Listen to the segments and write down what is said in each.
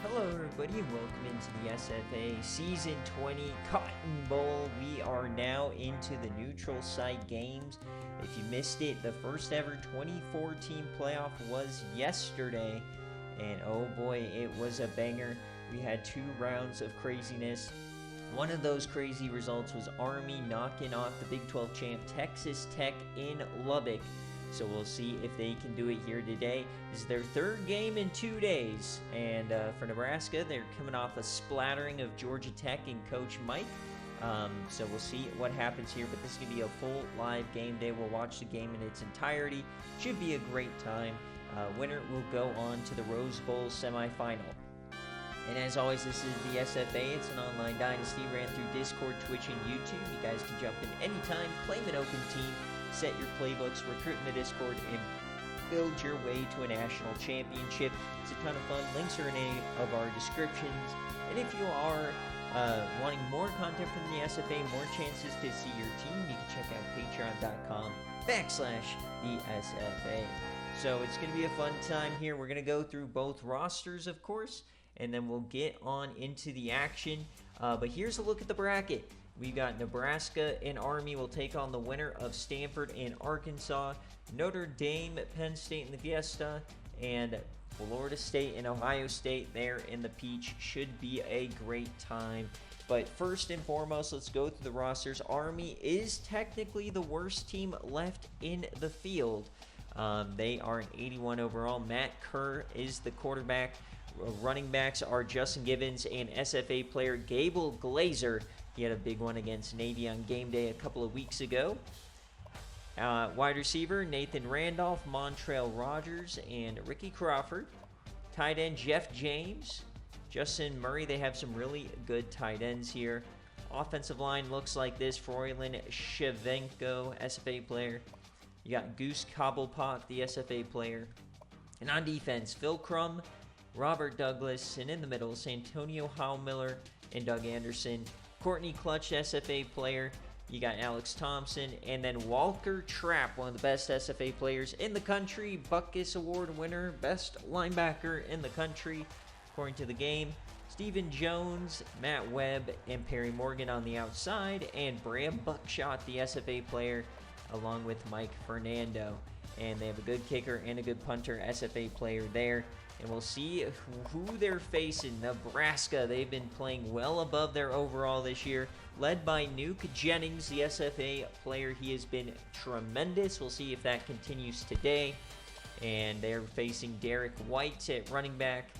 Hello everybody and welcome into the SFA Season 20 Cotton Bowl. We are now into the neutral site games. If you missed it, the first ever 24-team playoff was yesterday. And oh boy, it was a banger. We had 2 rounds of craziness. One of those crazy results was Army knocking off the Big 12 champ Texas Tech in Lubbock. So we'll see if they can do it here today. This is their 3rd game in 2 days. And for Nebraska, they're coming off a splattering of Georgia Tech and Coach Mike. So we'll see what happens here. But this is going to be a full live game day. We'll watch the game in its entirety. Should be a great time. Winner will go on to the Rose Bowl semifinal. And as always, this is the SFA. It's an online dynasty ran through Discord, Twitch, and YouTube. You guys can jump in anytime, claim an open team, set your playbooks, recruit in the Discord, and build your way to a national championship. It's a ton of fun. Links are in any of our descriptions. And if you are wanting more content from the SFA, more chances to see your team, you can check out patreon.com/the SFA. So it's going to be a fun time here. We're going to go through both rosters, of course, and then we'll get on into the action. But here's a look at the bracket. We got Nebraska and Army will take on the winner of Stanford and Arkansas, Notre Dame, Penn State in the Fiesta, and Florida State and Ohio State there in the Peach. Should be a great time. But first and foremost, let's go through the rosters. Army is technically the worst team left in the field. They are an 81 overall. Matt Kerr is the quarterback. Running backs are Justin Gibbons and SFA player Gable Glazer. He had a big one against Navy on game day a couple of weeks ago. Wide receiver Nathan Randolph, Montrell Rogers, and Ricky Crawford. Tight end Jeff James, Justin Murray. They have some really good tight ends here. Offensive line looks like this. Froylan Shevenko, SFA player. You got Goose Cobblepot, the SFA player. And on defense, Phil Crum, Robert Douglas, and in the middle, Santonio Howmiller and Doug Anderson. Courtney Clutch, SFA player. You got Alex Thompson, and then Walker Trapp, one of the best SFA players in the country. Butkus Award winner, best linebacker in the country, according to the game. Stephen Jones, Matt Webb, and Perry Morgan on the outside, and Bram Buckshot, the SFA player, along with Mike Fernando. And they have a good kicker and a good punter, SFA player there. And we'll see who they're facing. Nebraska, they've been playing well above their overall this year, led by Nuke Jennings, the SFA player. He has been tremendous. We'll see if that continues today. And they're facing Derek White at running back.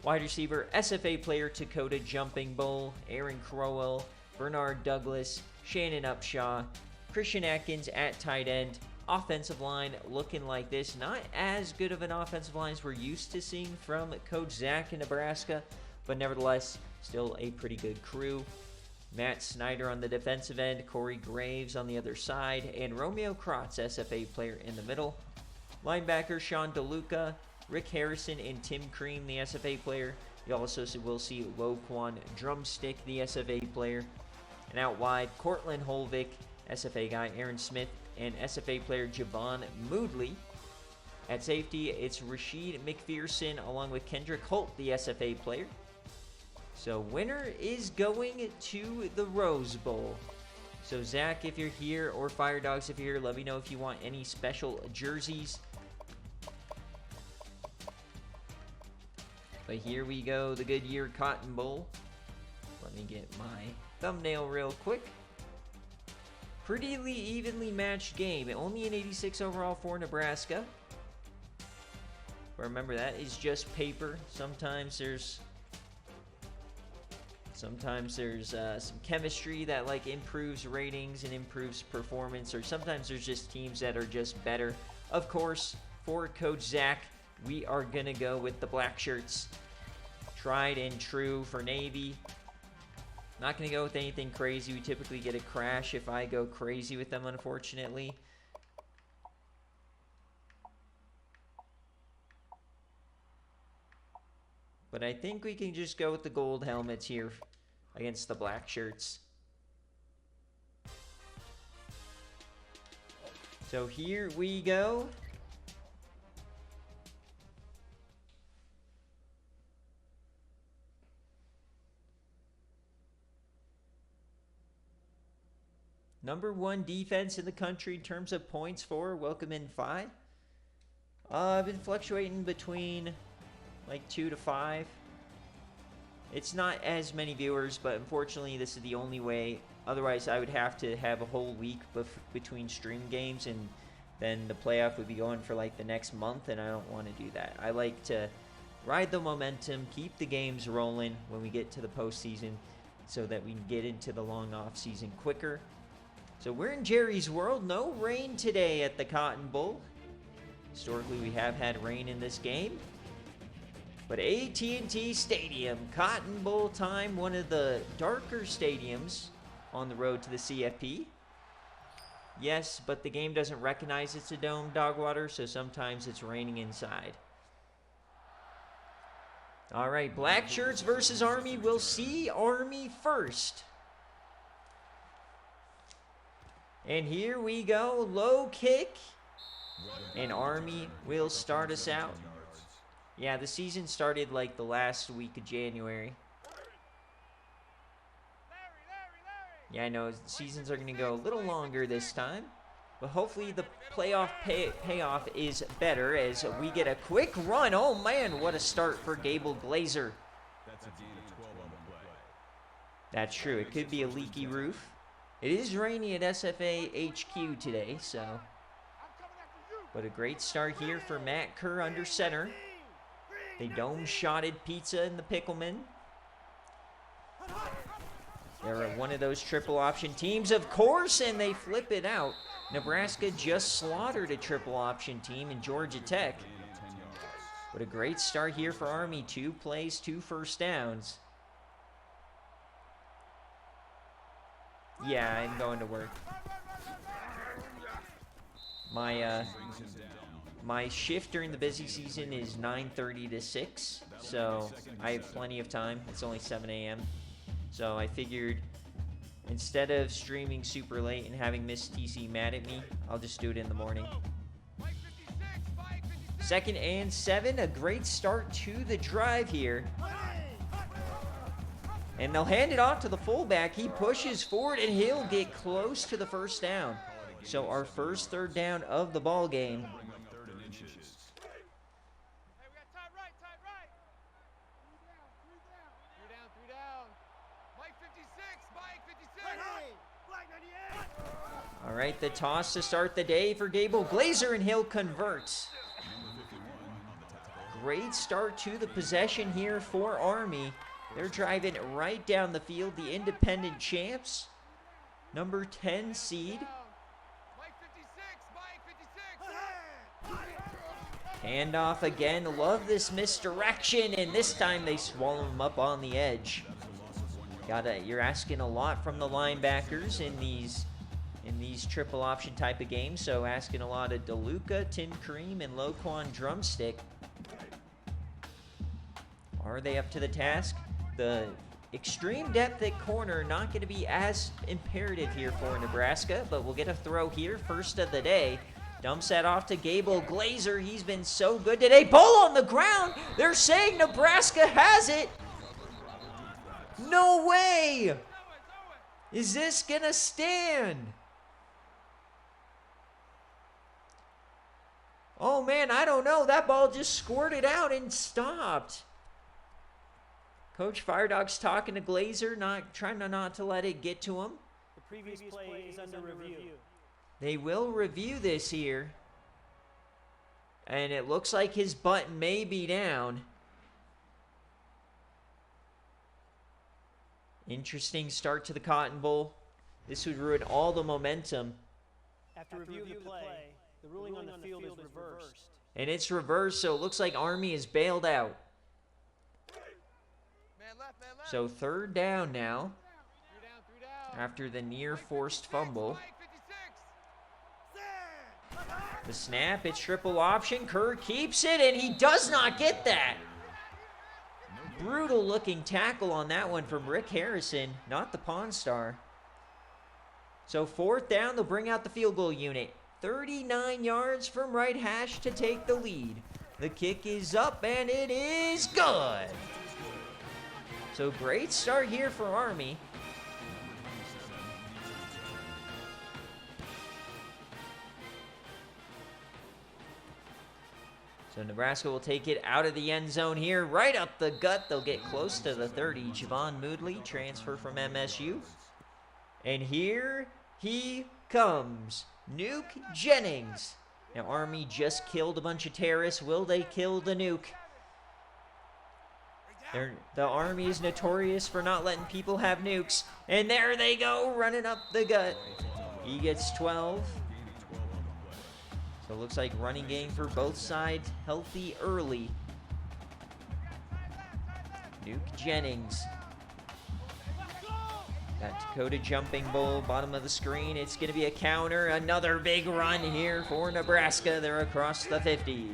Wide receiver, SFA player Dakota Jumping Bull, Aaron Crowell, Bernard Douglas, Shannon Upshaw, Christian Atkins at tight end. Offensive line looking like this. Not as good of an offensive line as we're used to seeing from Coach Zach in Nebraska, but nevertheless, still a pretty good crew. Matt Snyder on the defensive end, Corey Graves on the other side, and Romeo Krotz, SFA player, in the middle. Linebacker Sean DeLuca, Rick Harrison, and Tim Cream, the SFA player. You also will see Loquan Drumstick, the SFA player. And out wide, Cortland Holvik, SFA guy, Aaron Smith, and SFA player Javon Moodley. At safety, it's Rashid McPherson along with Kendrick Holt, the SFA player. So winner is going to the Rose Bowl. So Zach, if you're here, or Fire Dogs, if you're here, let me know if you want any special jerseys. But here we go, the Goodyear Cotton Bowl. Let me get my thumbnail real quick. Pretty evenly matched game. Only an 86 overall for Nebraska. But remember, that is just paper. Sometimes there's some chemistry that like improves ratings and improves performance, or sometimes there's just teams that are just better. Of course, for Coach Zach, we are gonna go with the black shirts. Tried and true for Navy. Not going to go with anything crazy. We typically get a crash if I go crazy with them, unfortunately. But I think we can just go with the gold helmets here against the black shirts. So here we go. #1 defense in the country in terms of points for. Welcome in 5. I've been fluctuating between like 2 to 5. It's not as many viewers, but unfortunately this is the only way. Otherwise I would have to have a whole week between stream games, and then the playoff would be going for like the next month, and I don't want to do that. I like to ride the momentum, keep the games rolling when we get to the postseason so that we can get into the long off season quicker. So we're in Jerry's world. No rain today at the Cotton Bowl. Historically, we have had rain in this game. But AT&T Stadium, Cotton Bowl time, one of the darker stadiums on the road to the CFP. Yes, but the game doesn't recognize it's a dome, Dogwater, so sometimes it's raining inside. All right, Black Shirts versus Army. We'll see Army first. And here we go, low kick. And Army will start us out. Yeah, the season started like the last week of January. Yeah, I know seasons are going to go a little longer this time. But hopefully the playoff payoff is better as we get a quick run. Oh, man, what a start for Gable Glazer. That's true. It could be a leaky roof. It is rainy at SFA HQ today, so. But a great start here for Matt Kerr under center. They dome-shotted pizza in the Pickleman. They're one of those triple option teams, of course, and they flip it out. Nebraska just slaughtered a triple option team in Georgia Tech. But a great start here for Army. 2 plays, 2 first downs. Yeah, I'm going to work. My shift during the busy season is 9:30 to 6, so I have plenty of time. It's only 7 a.m. So I figured instead of streaming super late and having Miss TC mad at me, I'll just do it in the morning. 2nd and 7, a great start to the drive here. And they'll hand it off to the fullback. He pushes forward, and he'll get close to the first down. So our first 3rd down of the ball game. All right, the toss to start the day for Gable Glazer, and he'll convert. Great start to the possession here for Army. They're driving right down the field, the independent champs. Number 10 seed. Handoff again. Love this misdirection, and this time they swallow him up on the edge. You're asking a lot from the linebackers in these triple option type of games, so asking a lot of DeLuca, Tim Kareem, and Loquan Drumstick. Are they up to the task? The extreme depth at corner not going to be as imperative here for Nebraska, but we'll get a throw here, first of the day. Dumps that off to Gable Glazer. He's been so good today. Ball on the ground. They're saying Nebraska has it. No way. Is this going to stand? Oh, man, I don't know. That ball just squirted out and stopped. Coach Firedog's talking to Glazer, trying not to let it get to him. The previous play is under review. They will review this here. And it looks like his button may be down. Interesting start to the Cotton Bowl. This would ruin all the momentum. After review of the play, the ruling on the field is reversed. And it's reversed, so it looks like Army is bailed out. So 3rd down now. After the near forced fumble. The snap, it's triple option. Kerr keeps it, and he does not get that. Brutal looking tackle on that one from Rick Harrison, not the Pawn Star. So 4th down, they'll bring out the field goal unit. 39 yards from right hash to take the lead. The kick is up, and it is good. So great start here for Army. So Nebraska will take it out of the end zone here, right up the gut. They'll get close to the 30. Javon Moodley, transfer from MSU. And here he comes, Nuke Jennings. Now, Army just killed a bunch of terrorists. Will they kill the Nuke? The Army is notorious for not letting people have nukes. And there they go, running up the gut. He gets 12. So it looks like running game for both sides, healthy early. Nuke Jennings. Got Dakota jumping bull, bottom of the screen. It's going to be a counter. Another big run here for Nebraska. They're across the 50.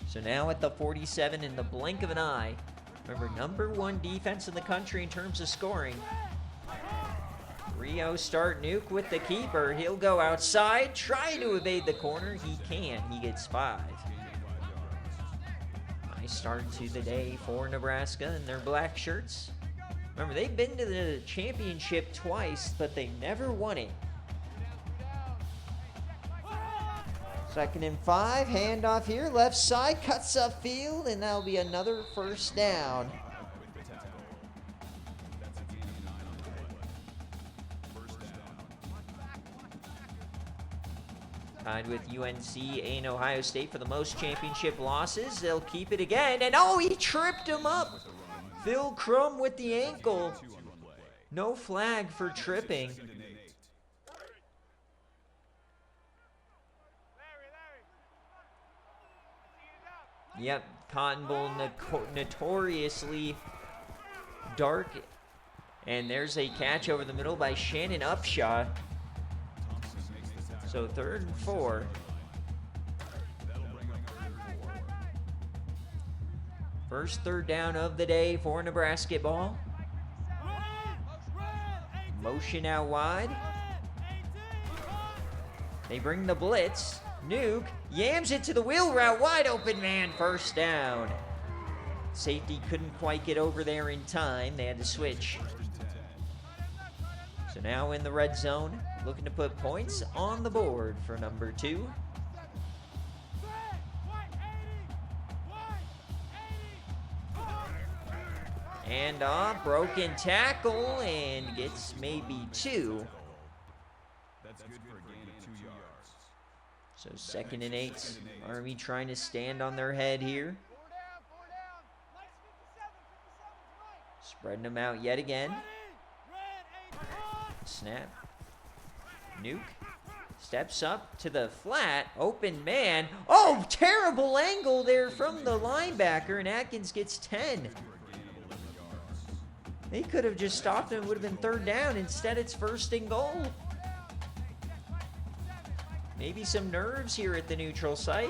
So now at the 47 in the blink of an eye. Remember, #1 defense in the country in terms of scoring. 3-0 start. Nuke with the keeper. He'll go outside, try to evade the corner. He can't. He gets 5. Nice start to the day for Nebraska in their black shirts. Remember, they've been to the championship twice, but they never won it. 2nd and 5, handoff here, left side, cuts upfield, and that'll be another first down. Tied with UNC and Ohio State for the most championship losses. They'll keep it again, and oh, he tripped him up. Phil Crum with the ankle. No flag for tripping. Yep, Cotton Bowl notoriously dark. And there's a catch over the middle by Shannon Upshaw. So 3rd and 4. First 3rd down of the day for Nebraska ball. Motion out wide. They bring the blitz. Nuke yams it to the wheel route, wide open man, first down. Safety couldn't quite get over there in time. They had to switch. So now in the red zone, looking to put points on the board for #2. And off, broken tackle, and gets maybe 2. That's good for a gain of 2 yards. So 2nd and 8. Army trying to stand on their head here. Spreading them out yet again. Snap. Nuke steps up to the flat. Open man. Oh, terrible angle there from the linebacker, and Atkins gets 10. They could have just stopped him. It would have been 3rd down. Instead, it's 1st and goal. Maybe some nerves here at the neutral site.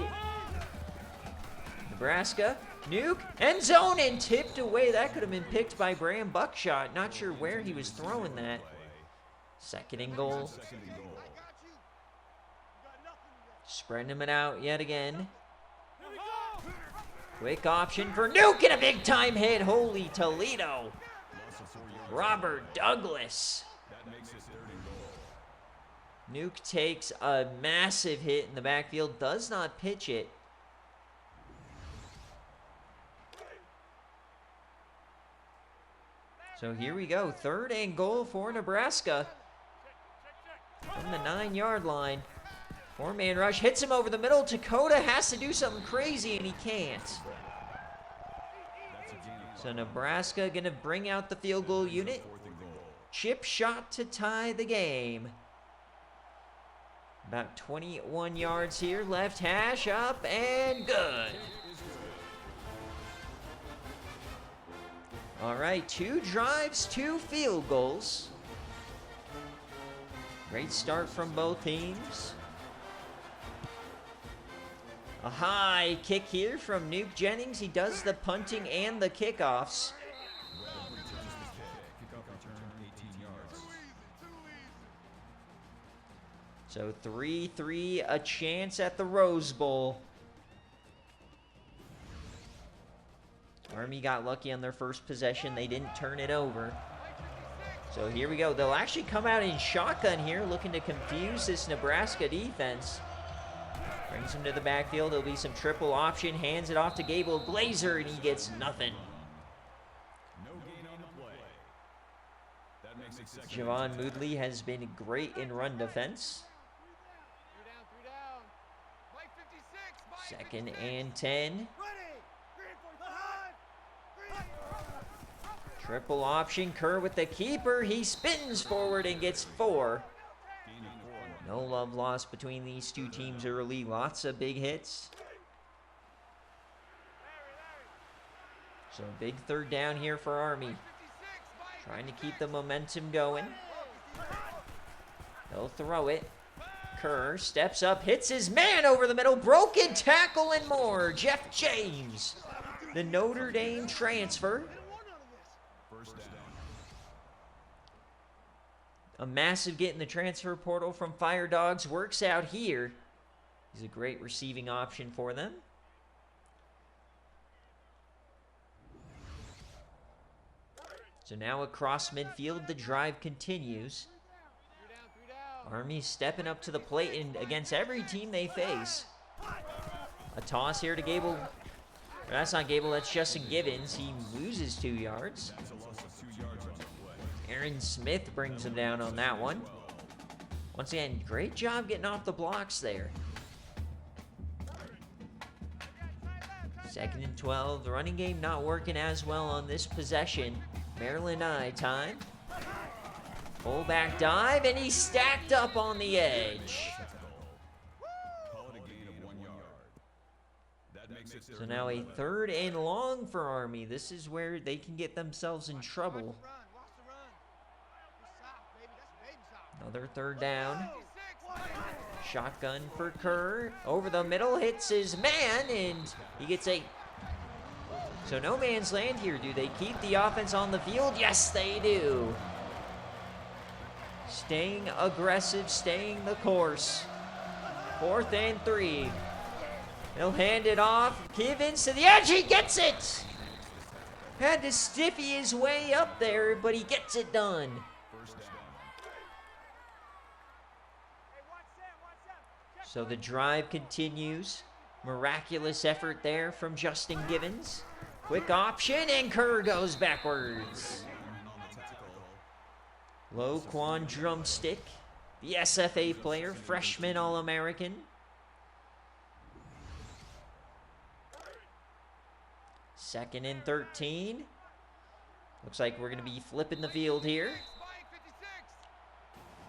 Nebraska, Nuke, end zone, and tipped away. That could have been picked by Bram Buckshot. Not sure where he was throwing that. 2nd and goal. Spreading him out yet again. Quick option for Nuke, and a big-time hit. Holy Toledo. Robert Douglas. Nuke takes a massive hit in the backfield, does not pitch it. So here we go, 3rd and goal for Nebraska. From the 9-yard line. 4-man rush, hits him over the middle. Dakota has to do something crazy, and he can't. So Nebraska gonna bring out the field goal unit. Chip shot to tie the game. About 21 yards here, left hash, up, and good. All right, 2 drives, 2 field goals. Great start from both teams. A high kick here from Nuke Jennings. He does the punting and the kickoffs. So 3-3, a chance at the Rose Bowl. Army got lucky on their first possession. They didn't turn it over. So here we go. They'll actually come out in shotgun here, looking to confuse this Nebraska defense. Brings him to the backfield. There'll be some triple option. Hands it off to Gable Glazer, and he gets nothing. No gain on the play. That makes it second. Javon Moodley has been great in run defense. 2nd and 10. Triple option. Kerr with the keeper. He spins forward and gets 4. No love lost between these two teams early. Lots of big hits. So big 3rd down here for Army. Trying to keep the momentum going. They'll throw it. Kerr steps up, hits his man over the middle. Broken tackle and more. Jeff James, the Notre Dame transfer. First down. A massive get in the transfer portal from Fire Dogs works out here. He's a great receiving option for them. So now across midfield, the drive continues. Army stepping up to the plate and against every team they face. A toss here to Gable. That's not Gable, that's Justin Givens. He loses 2 yards. That's a loss of 2 yards on the play. Aaron Smith brings him down on that one. Once again, great job getting off the blocks there. 2nd and 12. The running game not working as well on this possession. Maryland eye time. Fullback dive, and he's stacked up on the edge. Call it a gain of 1 yard. That makes it So now a 3rd and long for Army. This is where they can get themselves in trouble. Another 3rd down. Shotgun for Kerr. Over the middle, hits his man, and he gets 8. So no man's land here. Do they keep the offense on the field? Yes, they do. Staying aggressive, staying the course. 4th and 3. They'll hand it off. Givens to the edge. He gets it. Had to stiffy his way up there, but he gets it done. first down. So the drive continues. Miraculous effort there from Justin Givens. Quick option, and Kerr goes backwards. Low Quan drumstick. The SFA player, freshman All-American. Second and 13. Looks like we're going to be flipping the field here.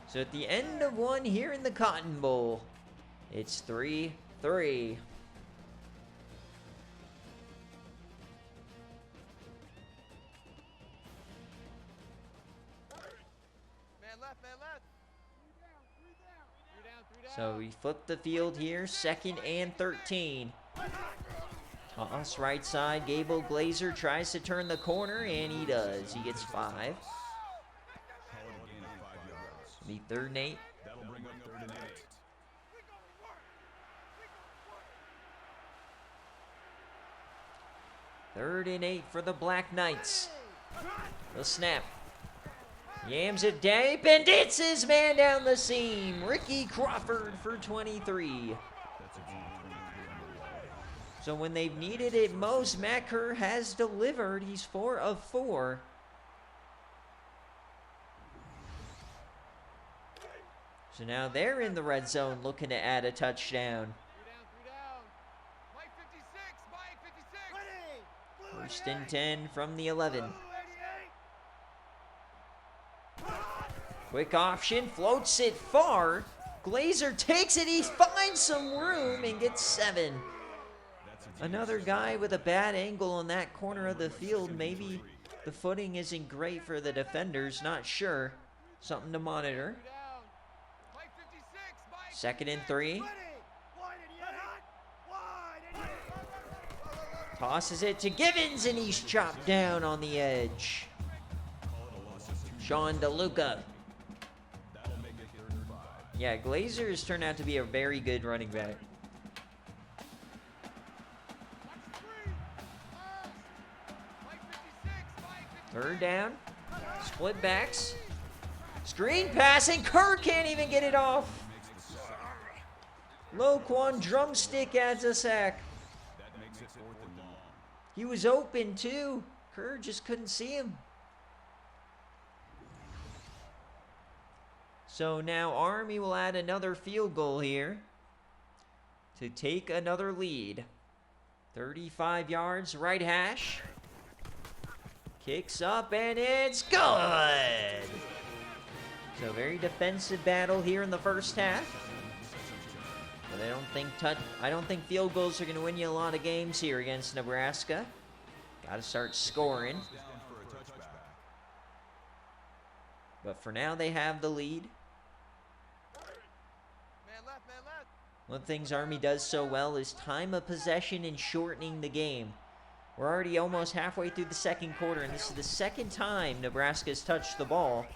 So at the end of one here in the Cotton Bowl, it's 3-3. So we flip the field here, 2nd and 13. Toss right side, Gable Glazer tries to turn the corner, and he does. He gets 5. Call it a gain of 5 yards. The 3rd and 8. That'll bring up 3rd and 8. Third and 8 for the Black Knights. The snap. Yams it deep and hits his man down the seam. Ricky Crawford for 23. So when they've needed it most, Matt Kerr has delivered. He's 4 of 4. So now they're in the red zone looking to add a touchdown. 1st and 10 from the 11. Quick option, floats it far. Glazer takes it, he finds some room and gets 7. Another guy with a bad angle on that corner of the field. Maybe the footing isn't great for the defenders, not sure. Something to monitor. 2nd and 3. Tosses it to Givens, and he's chopped down on the edge. Sean DeLuca. Yeah, Glazer has turned out to be a very good running back. Third down. Split backs. Screen passing. Kerr can't even get it off. Loquan drumstick adds a sack. That makes it 4th and long. He was open too. Kerr just couldn't see him. So now Army will add another field goal here to take another lead. 35 yards, right hash. Kicks up and it's good. So very defensive battle here in the first half. But I don't think field goals are going to win you a lot of games here against Nebraska. Got to start scoring. Down for a touchback. But for now, they have the lead. One of the things Army does so well is time of possession and shortening the game. We're already almost halfway through the second quarter, and this is the second time Nebraska's touched the ball.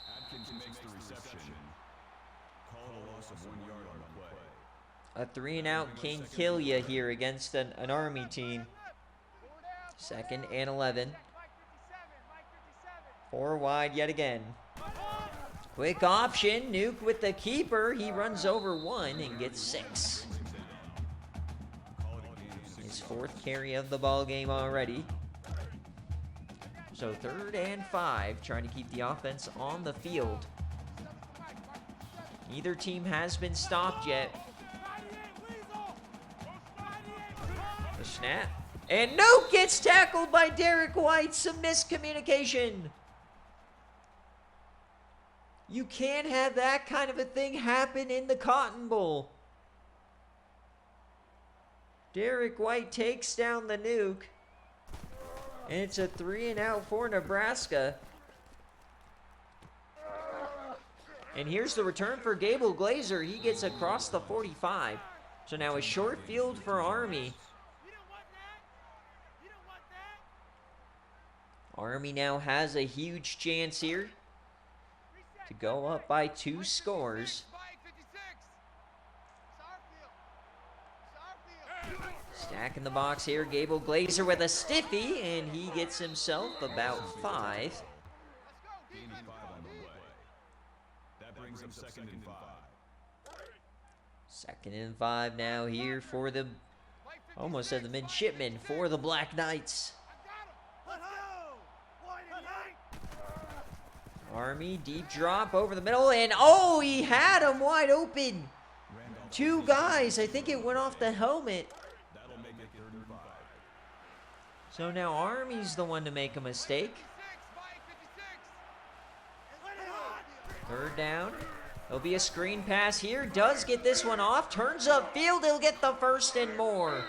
Atkins makes the reception. Call it a loss of 1 yard on the play. A 3-and-out can kill you here against an Army team. 2nd and 11. 4 wide yet again. Quick option. Nuke with the keeper. He runs over 1 and gets 6. His 4th carry of the ball game already. So 3rd and 5, trying to keep the offense on the field. Neither team has been stopped yet. The snap. And Nuke gets tackled by Derek White. Some miscommunication. You can't have that kind of a thing happen in the Cotton Bowl. Derek White takes down the Nuke. And it's a 3-and-out for Nebraska. And here's the return for Gable Glazer. He gets across the 45. So now a short field for Army. Army now has a huge chance here to go up by 2 scores. Stack in the box here. Gable Glazer with a stiffy, and he gets himself about 5. Gain of 5 on the way. That brings up 2nd and 5. 2nd and 5 now here for the, almost said the midshipmen, for the Black Knights. Army, deep drop over the middle, and oh, he had him wide open. 2 guys, I think it went off the helmet. That'll make it 3rd and 5. So now Army's the one to make a mistake. 3rd down. There'll be a screen pass here. Does get this one off. Turns upfield. He'll get the 1st and more.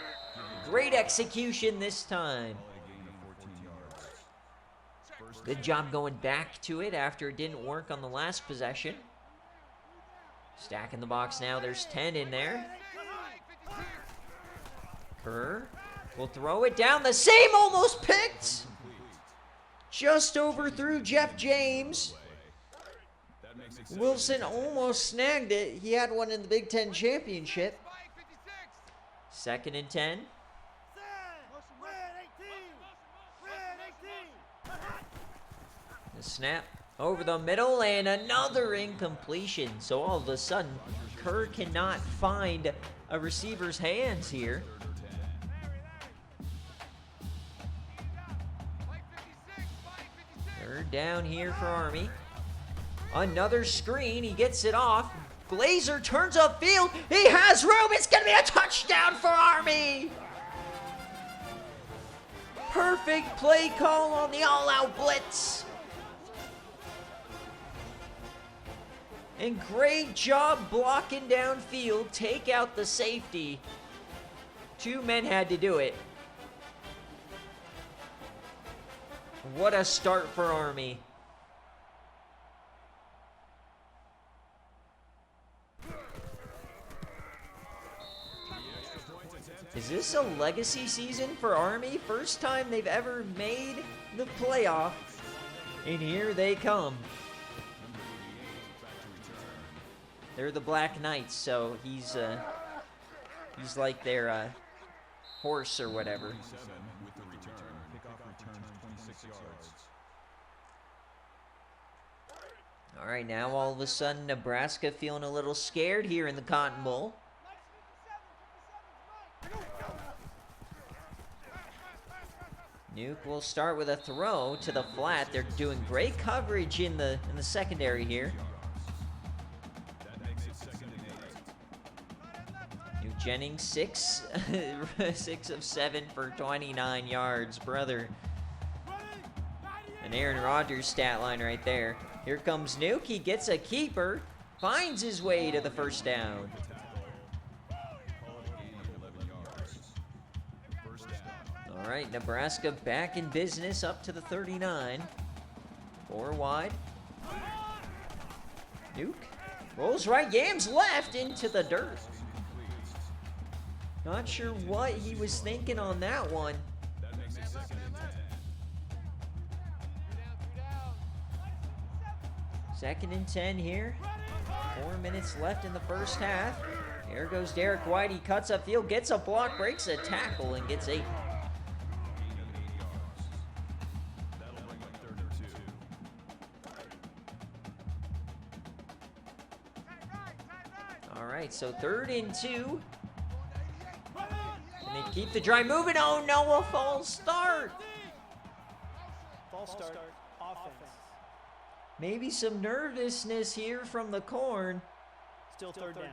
Great execution this time. Gain of 14 yards. Good job going back to it after it didn't work on the last possession. Stack in the box now. There's 10 in there. Kerr will throw it down the same, almost picked. Just overthrew Jeff James. That makes it Wilson almost snagged it. He had one in the Big Ten Championship. 2nd and 10. The snap over the middle and another incompletion. So all of a sudden, Kerr cannot find a receiver's hands here. 3rd down here for Army. Another screen. He gets it off. Glazer turns upfield. He has room. It's going to be a touchdown for Army. Perfect play call on the all-out blitz. And great job blocking downfield. Take out the safety. 2 men had to do it. What a start for Army. Is this a legacy season for Army? First time they've ever made the playoff. And here they come. They're the Black Knights, so he's like their horse or whatever. 27 with the return. Kickoff returns 26 yards. All right, now all of a sudden Nebraska feeling a little scared here in the Cotton Bowl. Nuke will start with a throw to the flat. They're doing great coverage in the secondary here. Nuke Jennings, 6 of 7 for 29 yards, brother. An Aaron Rodgers stat line right there. Here comes Nuke. He gets a keeper, finds his way to the first down. All right, Nebraska back in business up to the 39. 4 wide. Nuke rolls right, yams left into the dirt. Not sure what he was thinking on that one. Second and 10 here. 4 minutes left in the first half. There goes Derek White. He cuts upfield, gets a block, breaks a tackle, and gets 8. All right, so 3rd and 2. And they keep the drive moving. Oh no, a false start. False start. Offense. Maybe some nervousness here from the corn. Still third down.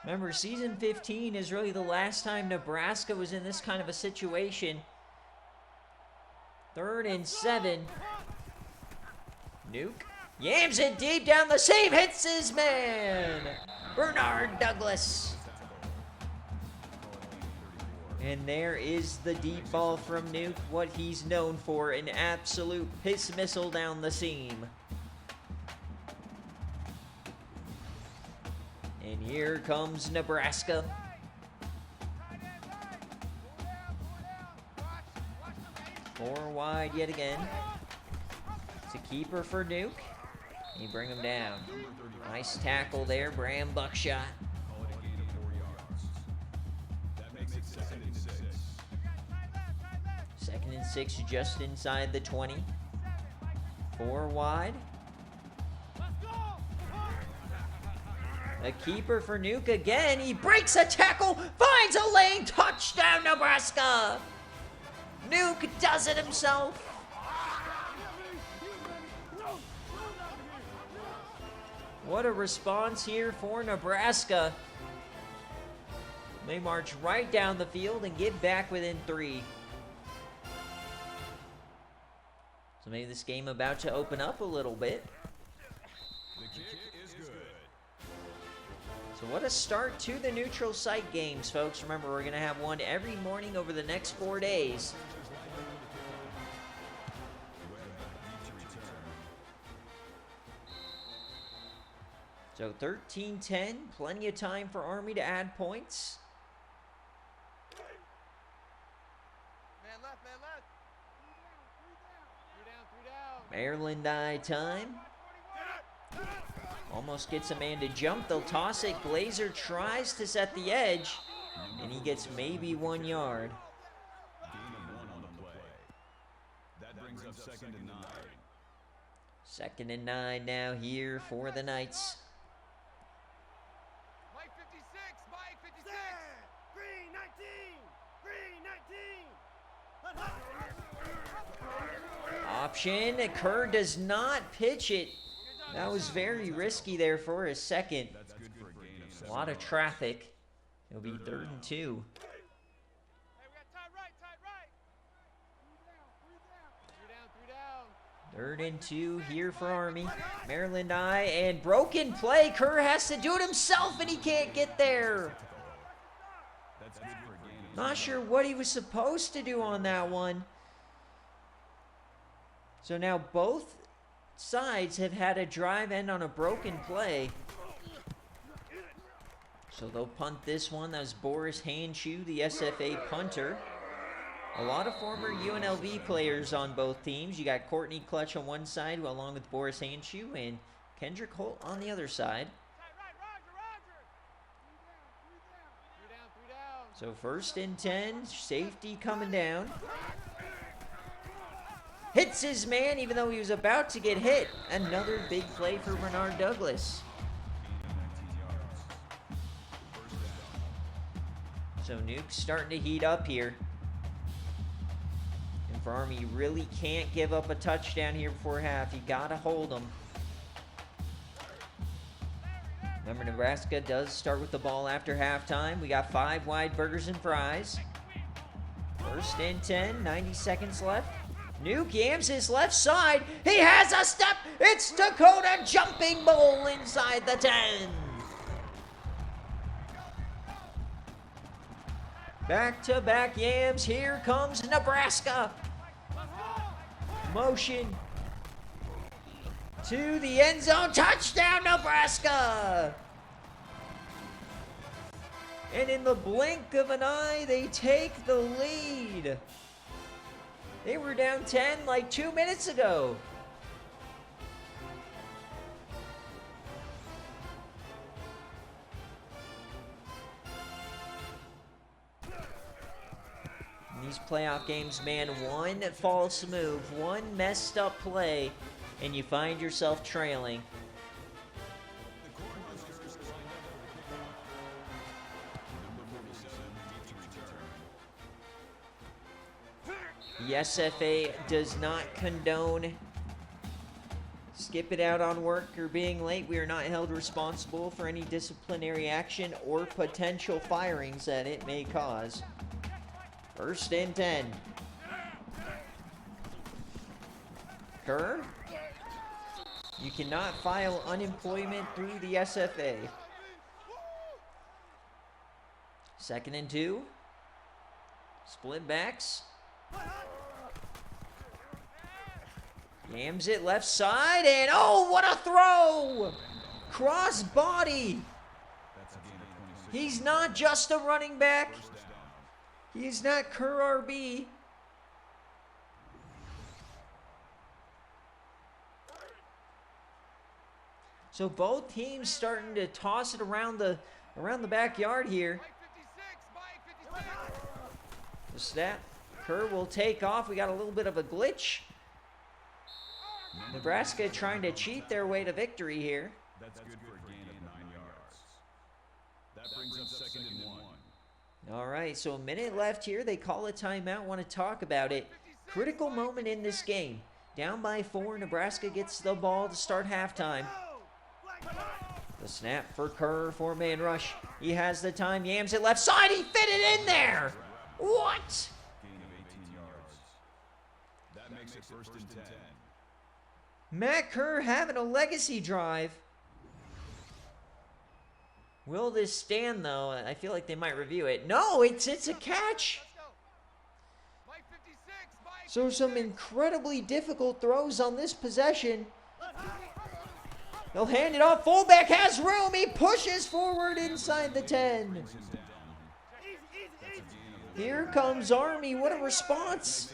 Remember, season 15 is really the last time Nebraska was in this kind of a situation. 3rd and 7. Nuke yams it deep down the seam, hits his man, Bernard Douglas. And there is the deep ball from Nuke, what he's known for, an absolute piss missile down the seam. And here comes Nebraska. Four wide yet again. It's a keeper for Nuke. You bring him down. Nice tackle there, Bram Buckshot. Second and 6 just inside the 20. 4 wide. A keeper for Nuke again. He breaks a tackle, finds a lane, touchdown Nebraska. Nuke does it himself. What a response here for Nebraska. They march right down the field and get back within 3. So maybe this game about to open up a little bit. The kick is good. So what a start to the neutral site games, folks. Remember, we're going to have one every morning over the next 4 days. So 13-10, plenty of time for Army to add points. Man left, man left. Maryland eye time. Almost gets a man to jump. They'll toss it. Glazer tries to set the edge, and he gets maybe 1 yard. Gain of 1 on the play. That brings up 2nd and 9. 2nd and 9 now here for the Knights. Mike 56, Mike 56. Green 19. Option. Kerr does not pitch it. That was very risky there for a second. That's good for a gain of 7. A lot of traffic. It'll be 3rd and 2. Hey, we got tight right, tight right. 3rd and 2 here for Army. Maryland eye and broken play. Kerr has to do it himself and he can't get there. That's good for a gain of Not sure what he was supposed to do on that one. So now both sides have had a drive end on a broken play. So they'll punt this one. That was Boris Handschuh, the SFA punter. A lot of former UNLV players on both teams. You got Courtney Clutch on one side, along with Boris Handschuh, and Kendrick Holt on the other side. So 1st and 10, safety coming down. hits his man even though he was about to get hit. Another big play for Bernard Douglas. So Nuke's starting to heat up here. And for Army, you really can't give up a touchdown here before half. You gotta hold them. Remember, Nebraska does start with the ball after halftime. We got 5 wide burgers and fries. 1st and 10, 90 seconds left. Nuke yams his left side. He has a step. It's Dakota jumping bull inside the 10. Back-to-back yams. Here comes Nebraska. Motion to the end zone. Touchdown, Nebraska! And in the blink of an eye, they take the lead. They were down 10 like 2 minutes ago. In these playoff games, man, one false move, one messed up play, and you find yourself trailing. The SFA does not condone skip it out on work or being late. We are not held responsible for any disciplinary action or potential firings that it may cause. 1st and 10. Kerr, you cannot file unemployment through the SFA. 2nd and 2. Split backs. Yams it left side, and oh, what a throw! Cross body. He's not just a running back. He's not Kerr RB. So both teams starting to toss it around the backyard here. The snap. Kerr will take off. We got a little bit of a glitch. Nebraska trying to cheat their way to victory here. That's good for a gain of 9 yards. That brings up 2nd and 1. All right, so a minute left here. They call a timeout. Want to talk about it. Critical moment in this game. Down by 4. Nebraska gets the ball to start halftime. The snap for Kerr, 4-man rush. He has the time. Yams it left side. He fit it in there. What? Gain of 18 yards. That makes it 1st and 10. Matt Kerr having a legacy drive. Will this stand, though? I feel like they might review it. No, it's a catch. So some incredibly difficult throws on this possession. They'll hand it off. Fullback has room. He pushes forward inside the 10. Here comes Army. What a response.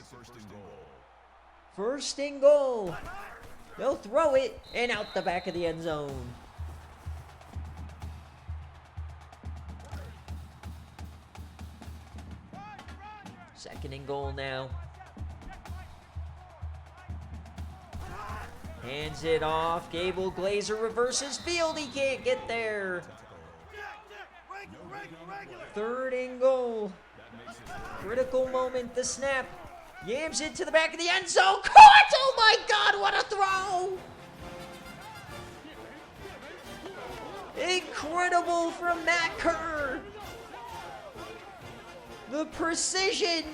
1st and goal. They'll throw it and out the back of the end zone. Second and goal now. Hands it off. Gable Glazer reverses field. He can't get there. 3rd and goal. Critical moment. The snap. Yams it to the back of the end zone. Caught! Oh my God, what a throw! Incredible from Matt Kerr. The precision.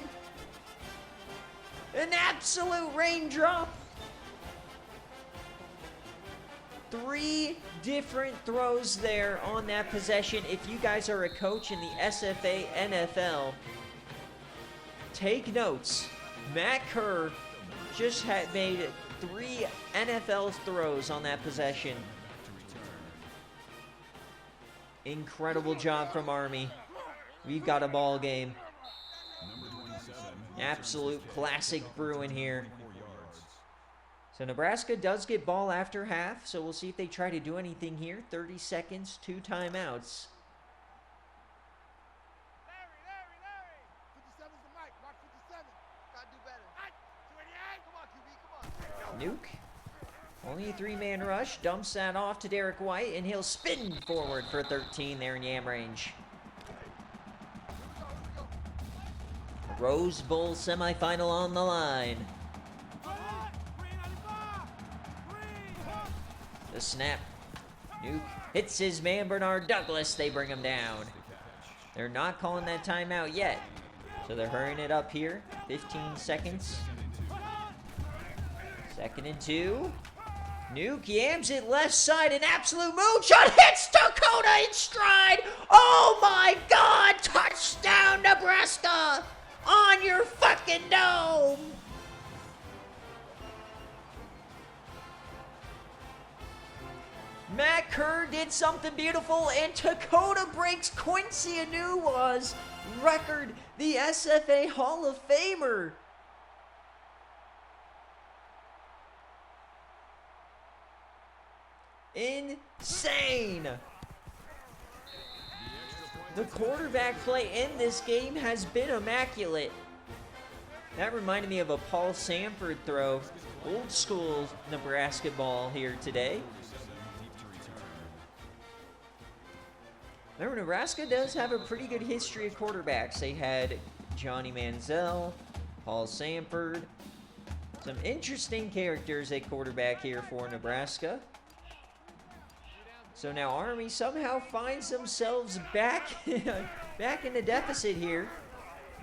An absolute raindrop. 3 different throws there on that possession. If you guys are a coach in the SFA NFL, take notes. Matt Kerr just had made 3 NFL throws on that possession. Incredible job from Army. We've got a ball game. Absolute classic brewing here. So Nebraska does get ball after half, so we'll see if they try to do anything here. 30 seconds, 2 timeouts. Larry. 57's the mic. Mark 57. Gotta do better. 28. Come on, QB. Come Nuke. Only a 3-man rush. Dumps that off to Derek White, and he'll spin forward for 13 there in Yam range. Rose Bowl semifinal on the line. The snap. Nuke hits his man, Bernard Douglas. They bring him down. They're not calling that timeout yet, so they're hurrying it up here. 15 seconds. 2nd and 2. Nuke yams it left side. An absolute moonshot hits Dakota in stride. Oh my God! Touchdown, Nebraska! On your fucking dome! Matt Kerr did something beautiful, and Dakota breaks Quincy Anua's record, the SFA Hall of Famer. Insane! The quarterback play in this game has been immaculate. That reminded me of a Paul Sanford throw. Old school Nebraska ball here today. Remember, Nebraska does have a pretty good history of quarterbacks. They had Johnny Manziel, Paul Sanford. Some interesting characters at quarterback here for Nebraska. So now Army somehow finds themselves back in the deficit here.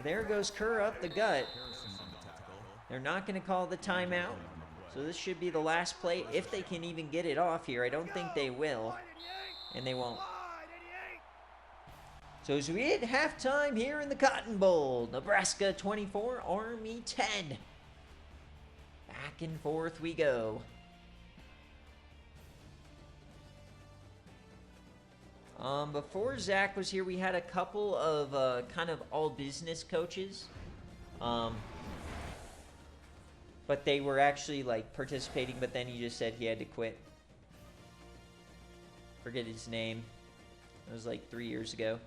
There goes Kerr up the gut. They're not going to call the timeout. So this should be the last play if they can even get it off here. I don't think they will. And they won't. So as we hit halftime here in the Cotton Bowl, Nebraska 24, Army 10. Back and forth we go. Before Zach was here, we had a couple of kind of all business coaches. But they were actually like participating, but then he just said he had to quit. Forget his name. It was like 3 years ago.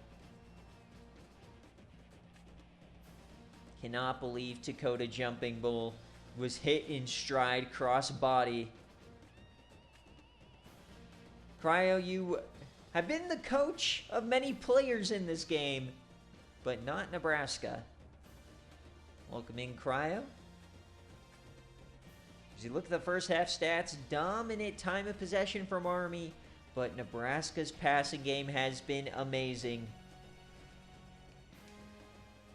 Cannot believe Dakota Jumping Bull was hit in stride, cross body. Cryo, you have been the coach of many players in this game, but not Nebraska. Welcome in, Cryo. As you look at the first half stats, dominant time of possession from Army, but Nebraska's passing game has been amazing.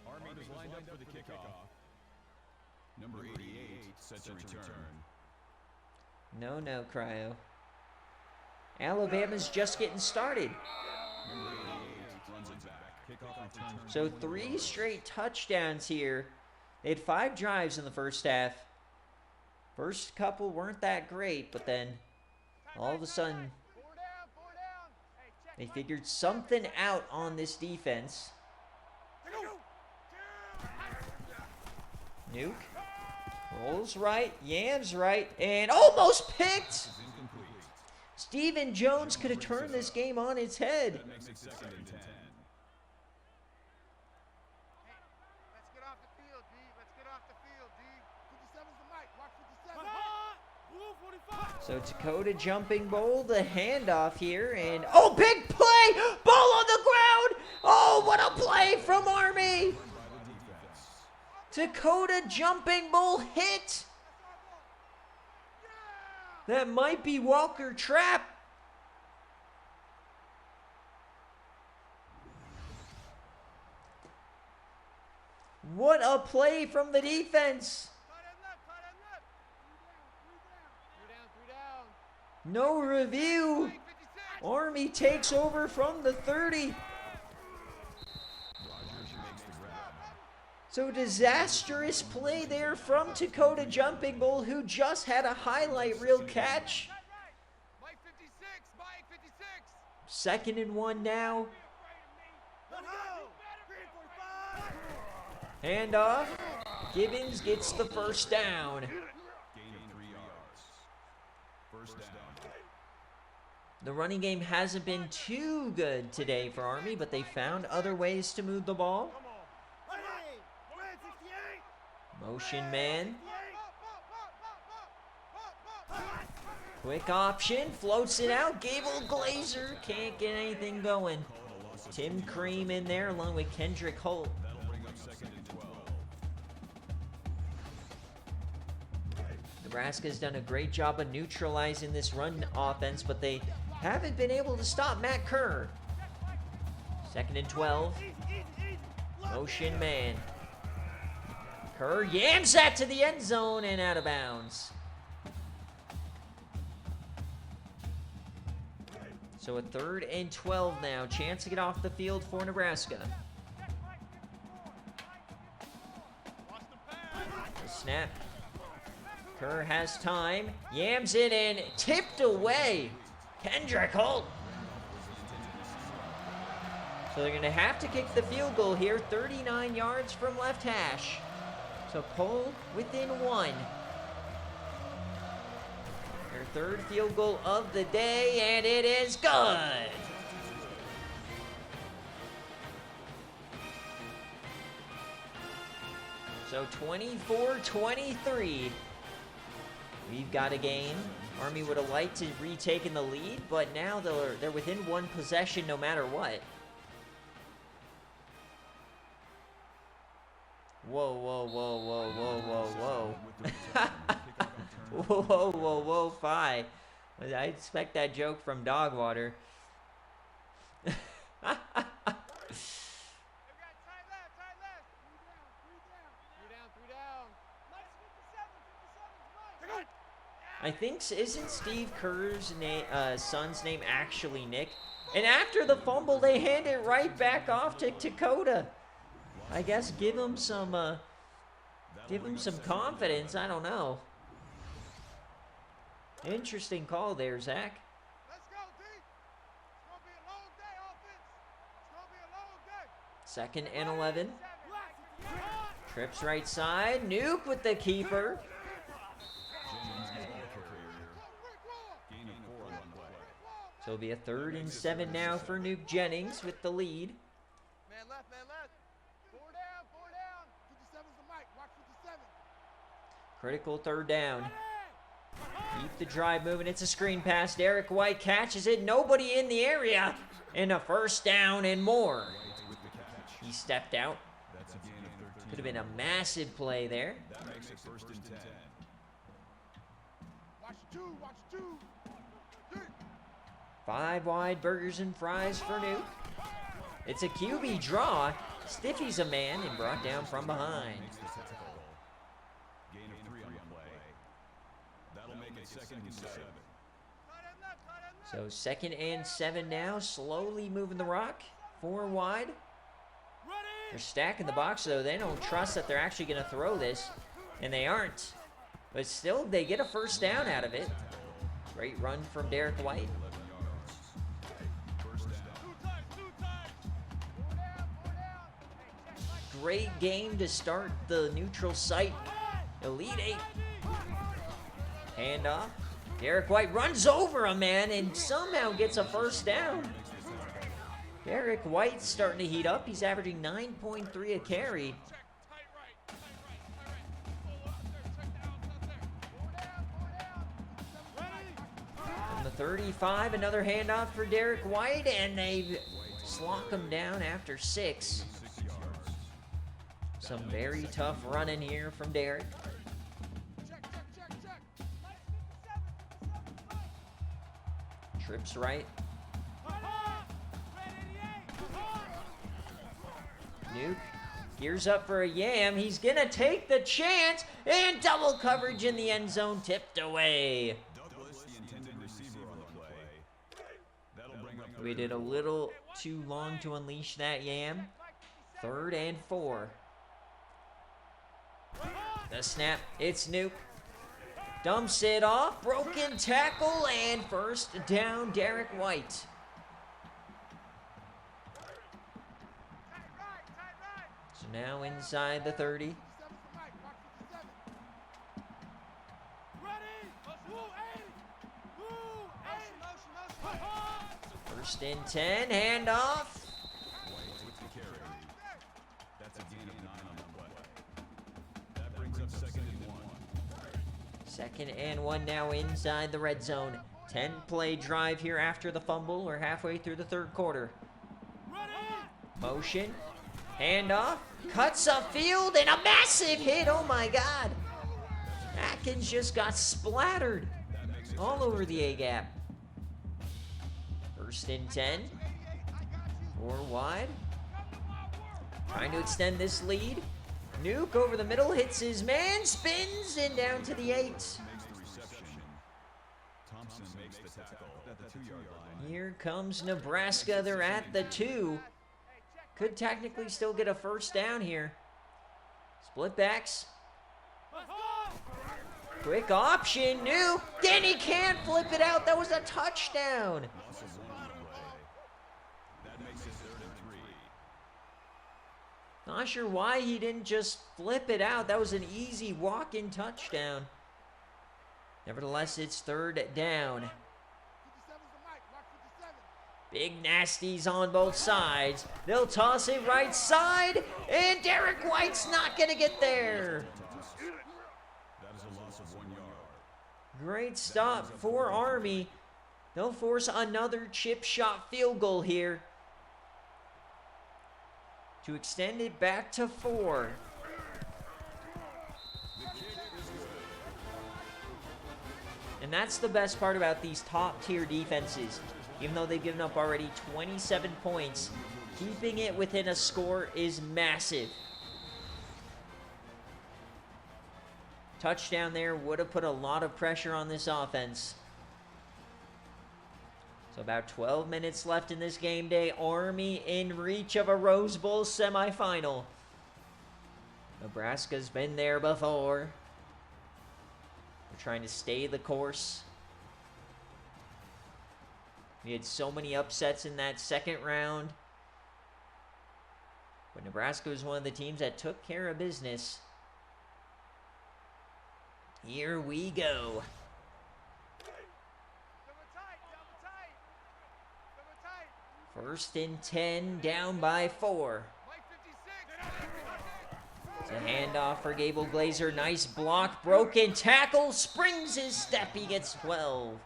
Army is lined up for the kickoff. Number 88 set to return. No, Cryo. Alabama's just getting started. Number 88 runs it back. Kickoff return. So 3 straight touchdowns here. They had 5 drives in the first half. First couple weren't that great, but then all of a sudden they figured something out on this defense. Nuke rolls right, yams right, and almost picked. Stephen Jones could have turned this game on its head. That makes it 2nd and 10. Let's get off the field, D. Let's get off the field, D. 57's the mic. Watch 57. So Dakota Jumping Bull, the handoff here, and oh, big play! Ball on the ground! Oh, what a play from Army! Dakota Jumping Bull hit! That might be Walker Trap. What a play from the defense. No review. Army takes over from the 30. So disastrous play there from Dakota Jumping Bull, who just had a highlight reel catch. Mike 56. 2nd and 1 now. Handoff. Gibbons gets the first down. Gain of 3 yards. First down. The running game hasn't been too good today for Army, but they found other ways to move the ball. Motion man. Quick option, floats it out. Gable Glazer can't get anything going. Tim Cream in there along with Kendrick Holt. That'll bring up 2nd and 12. Nebraska's done a great job of neutralizing this run offense, but they haven't been able to stop Matt Kerr. 2nd and 12. Motion man. Kerr yams that to the end zone and out of bounds. So a 3rd and 12 now. Chance to get off the field for Nebraska. The snap. Kerr has time. Yams it and tipped away. Kendrick Holt. So they're going to have to kick the field goal here. 39 yards from left hash. So Cole within 1. Their 3rd field goal of the day, and it is good. So 24-23. We've got a game. Army would have liked to retaken the lead, but now they're within 1 possession no matter what. Whoa, whoa, whoa, whoa, whoa, whoa, whoa. Whoa, whoa, whoa, whoa, Phi. I expect that joke from Dogwater. I think, isn't Steve Kerr's son's name actually Nick? And after the fumble, they hand it right back off to Dakota. I guess give him some confidence. I don't know. Interesting call there, Zach. Let's go, D. It's gonna be a long day, offense. It's gonna be a long day. 2nd and 11. Trips right side. Nuke with the keeper. Gain of 4 on the play. So it'll be a 3rd and 7 now for Nuke Jennings with the lead. Man left, man left. 4 down, 4 down. 57's the mic. Watch 57. Critical 3rd down. Keep the drive moving. It's a screen pass. Derek White catches it. Nobody in the area. And a 1st down and more. He stepped out. That's a gain of 13. Could have been a massive play there. That makes it 1st and 10. Watch 2, watch 2. 5 wide burgers and fries for Nuke. It's a QB draw. Stiffy's a man and brought down from behind. Makes the tackle. Gain of 3 on the play. That'll make it 2nd and 7. So 2nd and 7 now. Slowly moving the rock. 4 wide. They're stacking the box, though. They don't trust that they're actually going to throw this. And they aren't. But still, they get a 1st down out of it. Great run from Derek White. 11 yards. 1st down. Great game to start the neutral site. Elite 8. Handoff. Derek White runs over a man and somehow gets a 1st down. Derek White's starting to heat up. He's averaging 9.3 a carry. From the 35, another handoff for Derek White, and they slock him down after 6. Some very tough running here from Derek. Trips right. Nuke gears up for a yam. He's going to take the chance, and double coverage in the end zone, tipped away. Douglas, the intended receiver on the play. That'll bring up We did a little too long to unleash that yam. 3rd and 4. The snap, it's Nuke. Dumps it off, broken tackle, and 1st down, Derek White. So now inside the 30. 1st and 10, handoff. White with the carry. That's a gain of 9 on the play. That brings up 2nd and 1. Second and 1 now inside the red zone. 10-play drive here after the fumble. We're halfway through the third quarter. Motion. Handoff. Cuts upfield and a massive hit. Oh my God. Atkins just got splattered all over the A-gap. First and 10. 4 wide. Trying to extend this lead. Nuke over the middle, hits his man, spins, and down to the 8. Here comes Nebraska. They're at the 2. Could technically still get a first down here. Split backs. Quick option, Nuke. Then he can't flip it out. That was a touchdown. Not sure why he didn't just flip it out. That was an easy walk-in touchdown. Nevertheless, it's third down. Big nasties on both sides. They'll toss it right side, and Derek White's not going to get there. Great stop for Army. They'll force another chip shot field goal here to extend it back to 4. And that's the best part about these top-tier defenses. Even though they've given up already 27 points, keeping it within a score is massive. Touchdown there would have put a lot of pressure on this offense. So about 12 minutes left in this game day. Army in reach of a Rose Bowl semifinal. Nebraska's been there before. We're trying to stay the course. We had so many upsets in that second round. But Nebraska was one of the teams that took care of business. Here we go. First and 10, down by 4. It's a handoff for Gable Glazer. Nice block, broken tackle, springs his step. He gets 12.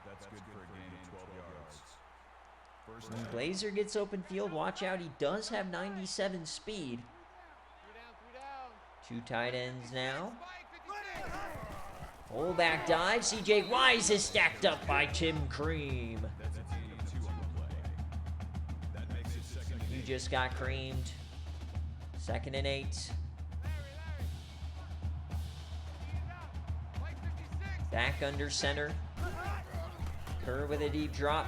That's good for a gain of 12 yards. When Glazer gets open field, watch out. He does have 97 speed. 2 tight ends now. Fullback dive. CJ Wise is stacked up by Tim Cream. He just got creamed. Second and 8. Back under center. Kerr with a deep drop.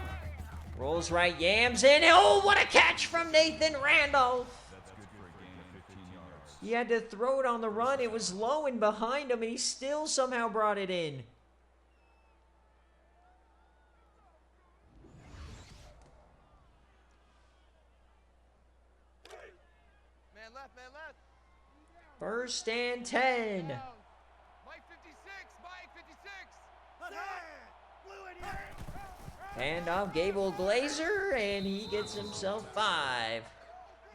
Rolls right, yams in. Oh, what a catch from Nathan Randolph. That's good for a gain of 15 yards. He had to throw it on the run. It was low and behind him, and he still somehow brought it in. Man left. First and 10. Mike 56, Mike 56. Hand off Gable Glazer, and he gets himself 5.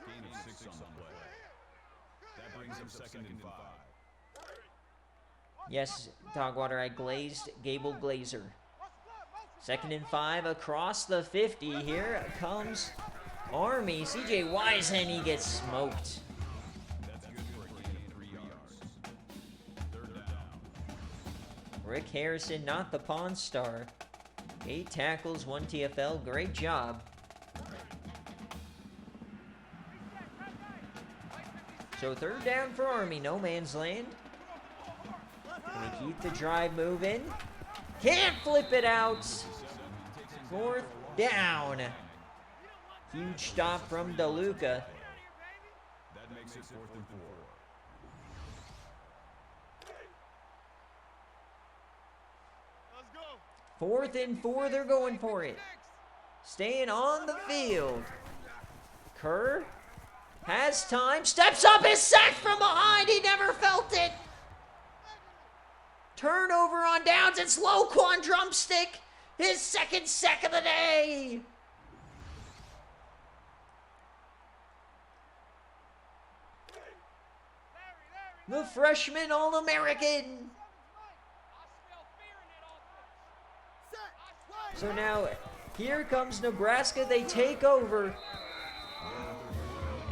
Gain of 6 on the play. That brings him second and 5. Yes, Dogwater, I glazed Gable Glazer. Second and 5 across the 50. Here comes Army. CJ Wise, and he gets smoked. That's good for a gain of 3 yards. Third down. Rick Harrison, not the Pawn Star. 8 tackles, 1 TFL. Great job. So third down for Army. No man's land. Gonna keep the drive moving. Can't flip it out. Fourth down. Huge stop from DeLuca. That makes it 4th and 4. Let's go. 4th and 4, they're going for it. Staying on the field. Kerr has time, steps up, is sacked from behind. He never felt it. Turnover on downs. It's Loquan Drumstick. His second sack of the day. The freshman All-American. So now, here comes Nebraska. They take over.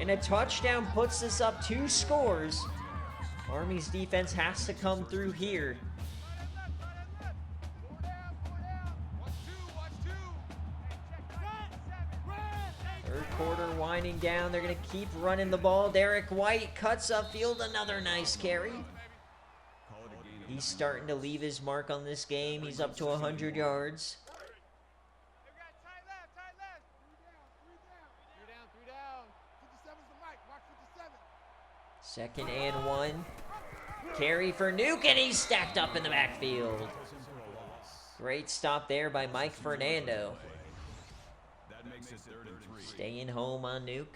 And a touchdown puts this up 2 scores. Army's defense has to come through here. Third quarter winding down. They're going to keep running the ball. Derek White cuts upfield. Another nice carry. He's starting to leave his mark on this game. He's up to 100 yards. Second and 1. Carry for Nuke, and he's stacked up in the backfield. Great stop there by Mike Fernando. Staying home on Nuke.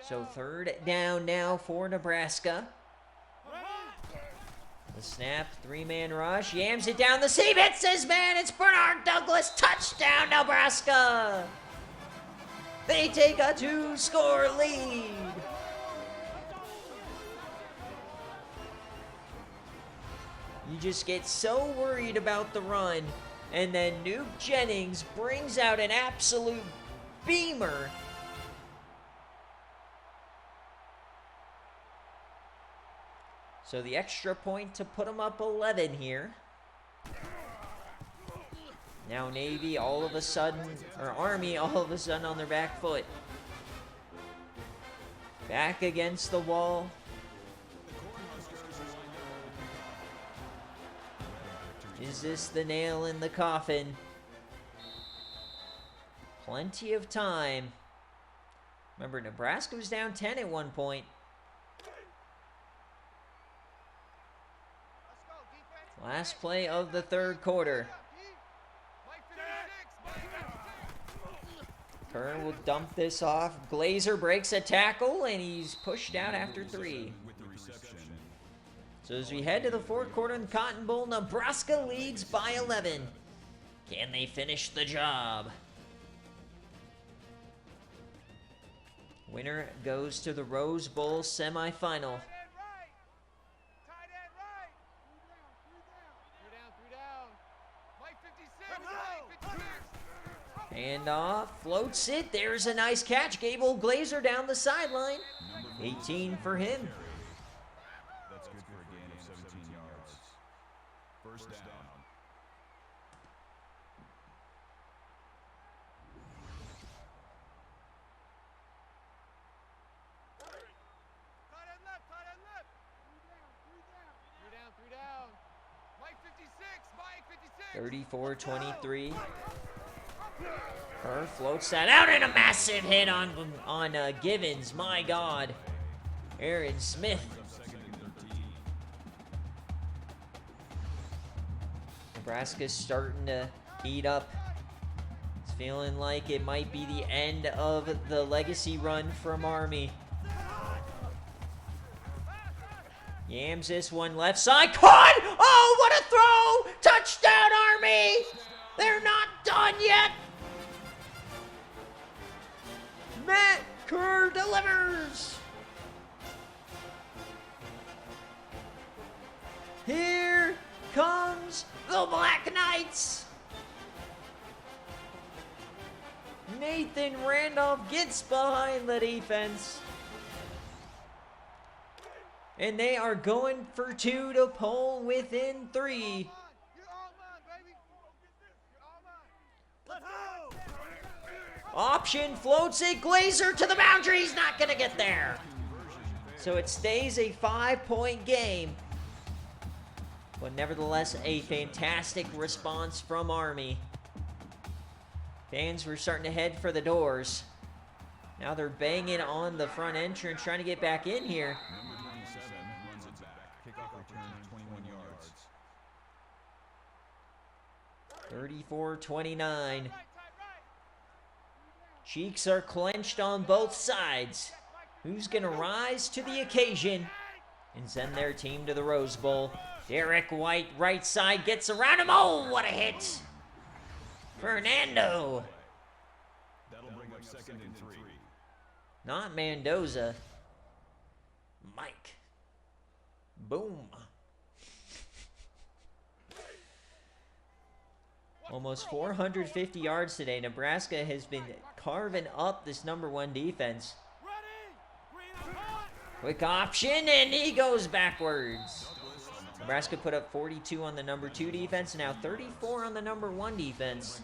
So third down now for Nebraska. The snap, 3-man rush, yams it down the seam, hits his man, it's Bernard Douglas, touchdown Nebraska! They take a 2-score lead. You just get so worried about the run, and then Nuke Jennings brings out an absolute beamer. So the extra point to put them up 11 here. Now Navy all of a sudden, or Army all of a sudden on their back foot. Back against the wall. Is this the nail in the coffin? Plenty of time. Remember, Nebraska was down 10 at one point. Last play of the third quarter. Kern will dump this off. Glazer breaks a tackle, and he's pushed out after 3. So as we head to the fourth quarter in the Cotton Bowl, Nebraska leads by 11. Can they finish the job? Winner goes to the Rose Bowl semifinal. Hand off, floats it. There's a nice catch. Gable Glazer down the sideline. 18 for him. That's good for a gain of 17 yards. First down. Tight end left. 3 down. Mike 56. 34-23. Kerr floats that out, and a massive hit on Givens. My God. Aaron Smith. Nebraska's starting to heat up. It's feeling like it might be the end of the legacy run from Army. Yams this one left side. Caught! Oh, what a throw! Touchdown, Army! They're not done yet! Matt Kerr delivers! Here comes the Black Knights! Nathan Randolph gets behind the defense. And they are going for 2 to pull within 3. Option floats it. Glazer to the boundary. He's not going to get there. So it stays a 5-point game. But nevertheless, a fantastic response from Army. Fans were starting to head for the doors. Now they're banging on the front entrance, trying to get back in here. Number 27 runs it back. Kickoff return 21 yards. 34-29. Cheeks are clenched on both sides. Who's going to rise to the occasion and send their team to the Rose Bowl? Derek White, right side, gets around him. Oh, what a hit. Fernando. That'll bring up 2nd and 3. Not Mendoza. Mike. Boom. Almost 450 yards today. Nebraska has been carving up this #1 defense. Quick option, and he goes backwards. Nebraska put up 42 on the #2 defense, now 34 on the #1 defense.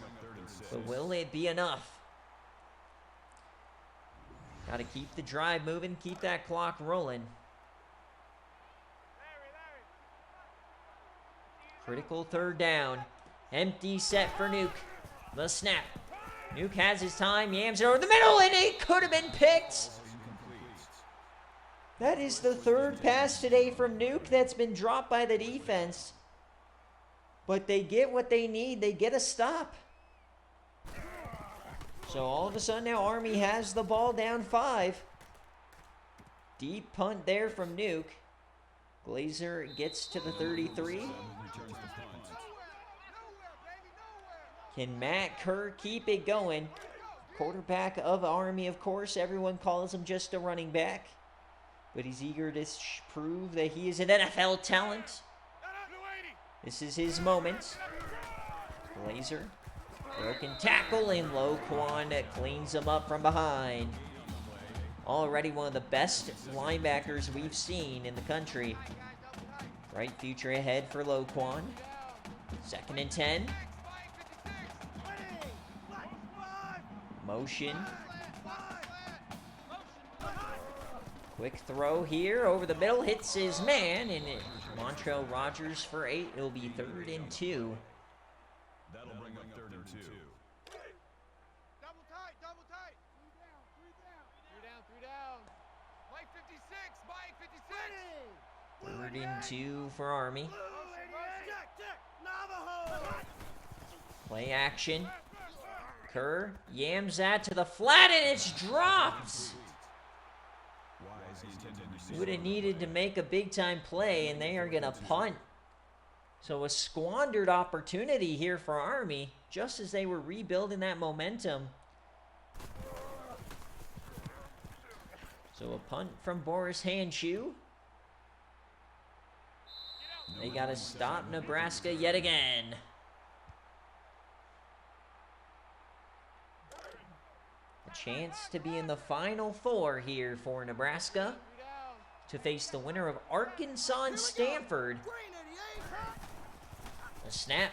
But will it be enough? Got to keep the drive moving, keep that clock rolling. Critical 3rd down. Empty set for Nuke. The snap. Nuke has his time, yams it over the middle, and it could have been picked. That is the 3rd pass today from Nuke that's been dropped by the defense. But they get what they need. They get a stop. So all of a sudden now Army has the ball down 5. Deep punt there from Nuke. Glazer gets to the 33. Can Matt Kerr keep it going? Quarterback of Army, of course. Everyone calls him just a running back. But he's eager to prove that he is an NFL talent. This is his moment. Glazer. Broken tackle, and Loquan cleans him up from behind. Already one of the best linebackers we've seen in the country. Bright future ahead for Loquan. 2nd and 10. Motion. Quick throw here over the middle. Hits his man. And Montrell Rogers for 8. It'll be 3rd and 2. That'll bring up 3rd and 2. Double tight, double tight. 3 down. 3 down. Mike 56, Mike 56. 3rd and 2 for Army. Play action. Kerr yams that to the flat, and it's dropped. Would have needed to make a big-time play, and they are going to punt. So a squandered opportunity here for Army, just as they were rebuilding that momentum. So a punt from Boris Hanshu. They got to stop Nebraska yet again. A chance to be in the Final Four here for Nebraska, to face the winner of Arkansas and Stanford. A snap.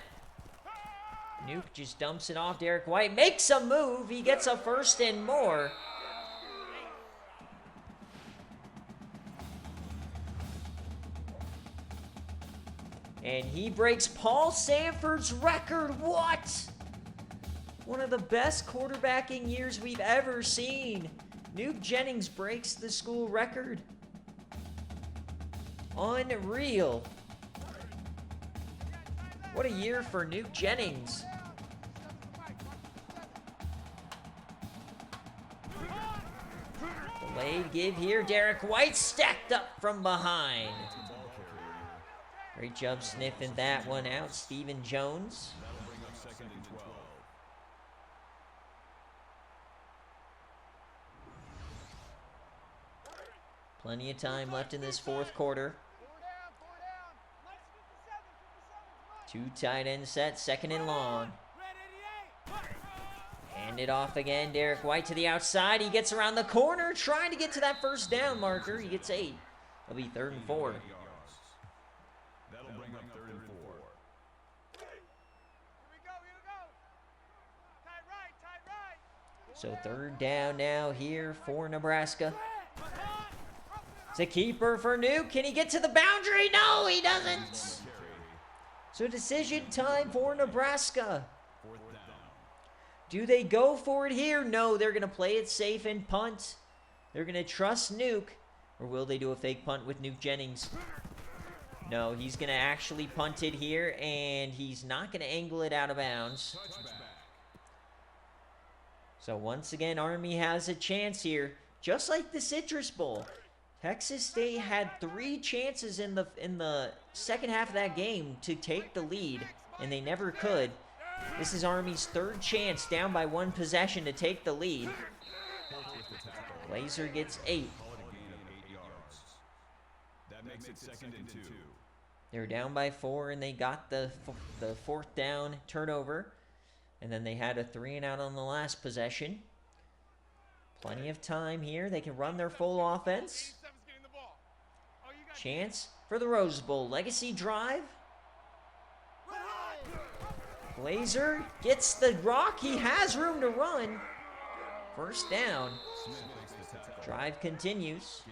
Nuke just dumps it off. Derek White makes a move. He gets a 1st and more. And he breaks Paul Sanford's record. What? One of the best quarterbacking years we've ever seen. Nuke Jennings breaks the school record. Unreal. What a year for Nuke Jennings. Delayed give here. Derek White stacked up from behind. Great job sniffing that one out, Stephen Jones. Plenty of time left in this 4th quarter. 2 tight end sets, 2nd and long. Hand it off again. Derek White to the outside. He gets around the corner, trying to get to that 1st down marker. He gets 8. It'll be 3rd and 4. That'll bring up 3rd and 4. So 3rd down now here for Nebraska. It's a keeper for Nuke. Can he get to the boundary? No, he doesn't. So decision time for Nebraska. Do they go for it here? No, they're going to play it safe and punt. They're going to trust Nuke. Or will they do a fake punt with Nuke Jennings? No, he's going to actually punt it here, and he's not going to angle it out of bounds. So once again, Army has a chance here, just like the Citrus Bowl. Texas State had 3 chances in the second half of that game to take the lead, and they never could. This is Army's 3rd chance, down by 1 possession, to take the lead. Glazer gets 8. That makes it 2nd and 2. They're down by 4, and they got the 4th down turnover. And then they had a 3-and-out on the last possession. Plenty of time here. They can run their full offense. Chance for the Rose Bowl. Legacy drive. Glazer gets the rock. He has room to run. First down. Drive continues.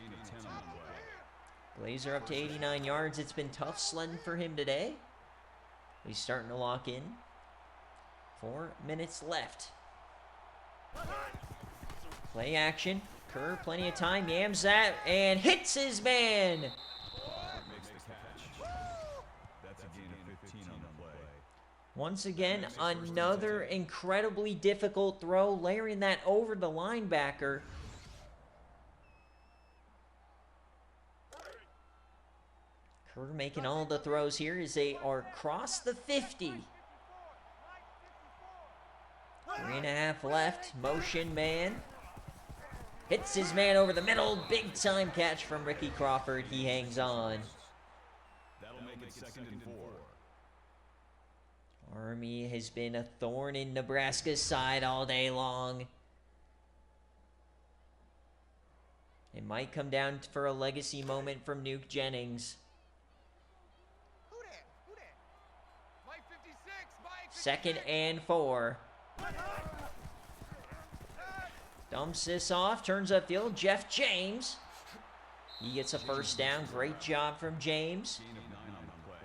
Glazer up to 89 yards. It's been tough sledding for him today. He's starting to lock in. 4 minutes left. Play action. Kerr, plenty of time. Yams that and hits his man. Makes the catch. That's a gain of 15 on the play. Once again, another incredibly difficult throw, layering that over the linebacker. Kerr making all the throws here as they are across the 50. 3.5 left. Motion man. Hits his man over the middle. Big time catch from Ricky Crawford. He hangs on. That'll make it 2nd and 4. Army has been a thorn in Nebraska's side all day long. It might come down for a legacy moment from Nuke Jennings. Who that? Mike 56, Mike 2nd and 4. Dumps this off, turns upfield. Jeff James. He gets a first down. Great job from James. Gain of 9 on the play.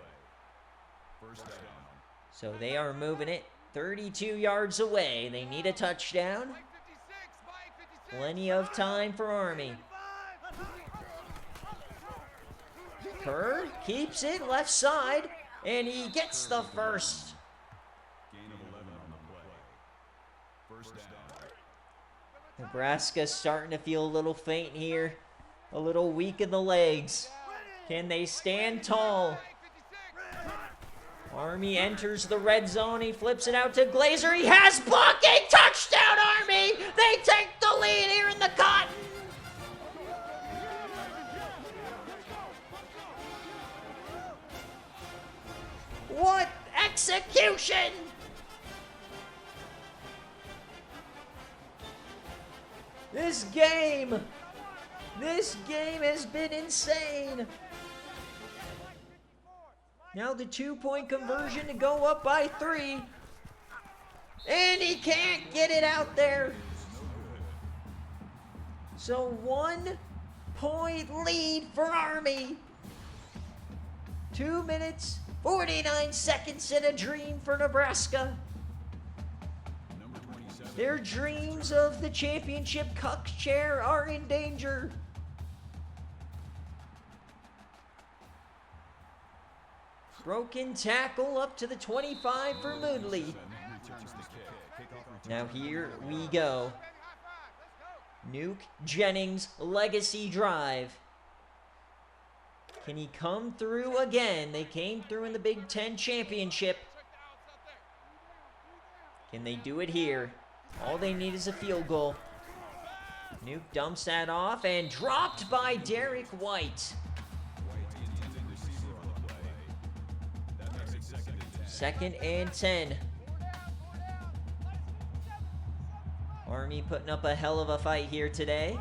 First down. So they are moving it 32 yards away. They need a touchdown. Mike 56. Plenty of time for Army. Kerr keeps it left side, and he gets the first. Gain of 11 on the play. First down. Nebraska starting to feel a little faint here. A little weak in the legs. Can they stand tall? Army enters the red zone. He flips it out to Glazer. He has blocking. Touchdown, Army! They take the lead here in the Cotton. What execution! This game has been insane. Now the 2-point conversion to go up by 3. And he can't get it out there. So 1-point lead for Army. 2 minutes, 49 seconds in a dream for Nebraska. Number 27. Their dreams of the championship cup chair are in danger. Broken tackle up to the 25 for Moodley. Returns the kick. Kickoff Now here we go. Nuke Jennings legacy drive. Can he come through again? They came through in the Big Ten championship. Can they do it here? All they need is a field goal. Nuke dumps that off and dropped by Derek White. That makes it 2nd and 10. 2nd and 10. Army putting up a hell of a fight here today.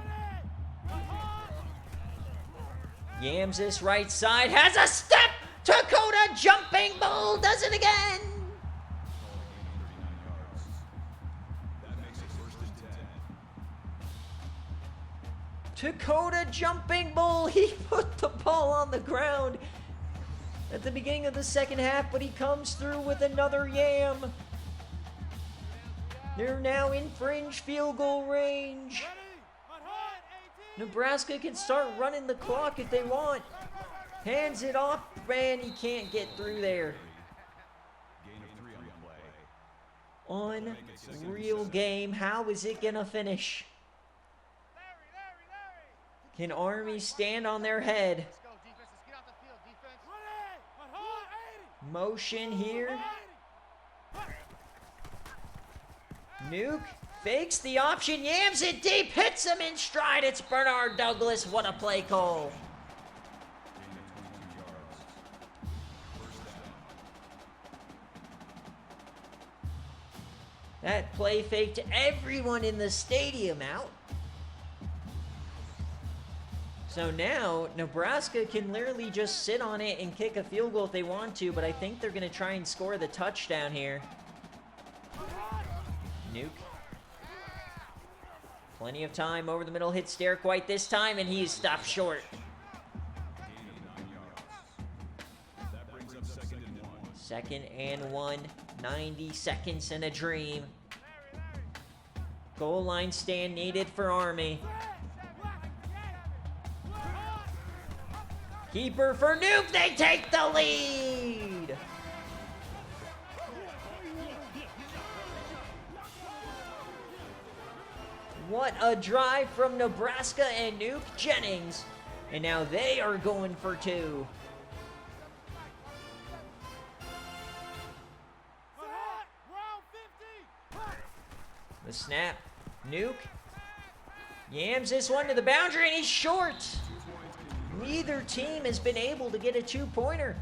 Yams this right side, has a step! Dakota jumping bull does it again! That makes it 1st and 10. Dakota jumping bull, he put the ball on the ground at the beginning of the second half, but he comes through with another yam. They're now in fringe field goal range. Nebraska can start running the clock if they want. Hands it off, and he can't get through there. Gain of 3 on the play. Unreal game. How is it gonna finish? Can Army stand on their head? Let's go, defense. Let's get out the field, defense. Motion here. Nuke fakes the option, yams it deep, hits him in stride. It's Bernard Douglas. What a play call. Gain of 22 yards. First down. That play faked everyone in the stadium out. So now, Nebraska can literally just sit on it and kick a field goal if they want to, but I think they're going to try and score the touchdown here. Nuke. Plenty of time over the middle, hits Derek White this time, and he is stopped short. Second and 1, 90 seconds in a dream. Goal line stand needed for Army. Keeper for Nuke, they take the lead! What a drive from Nebraska and Nuke Jennings. And now they are going for 2. The snap. Nuke yams this one to the boundary, and he's short. Neither team has been able to get a 2-pointer.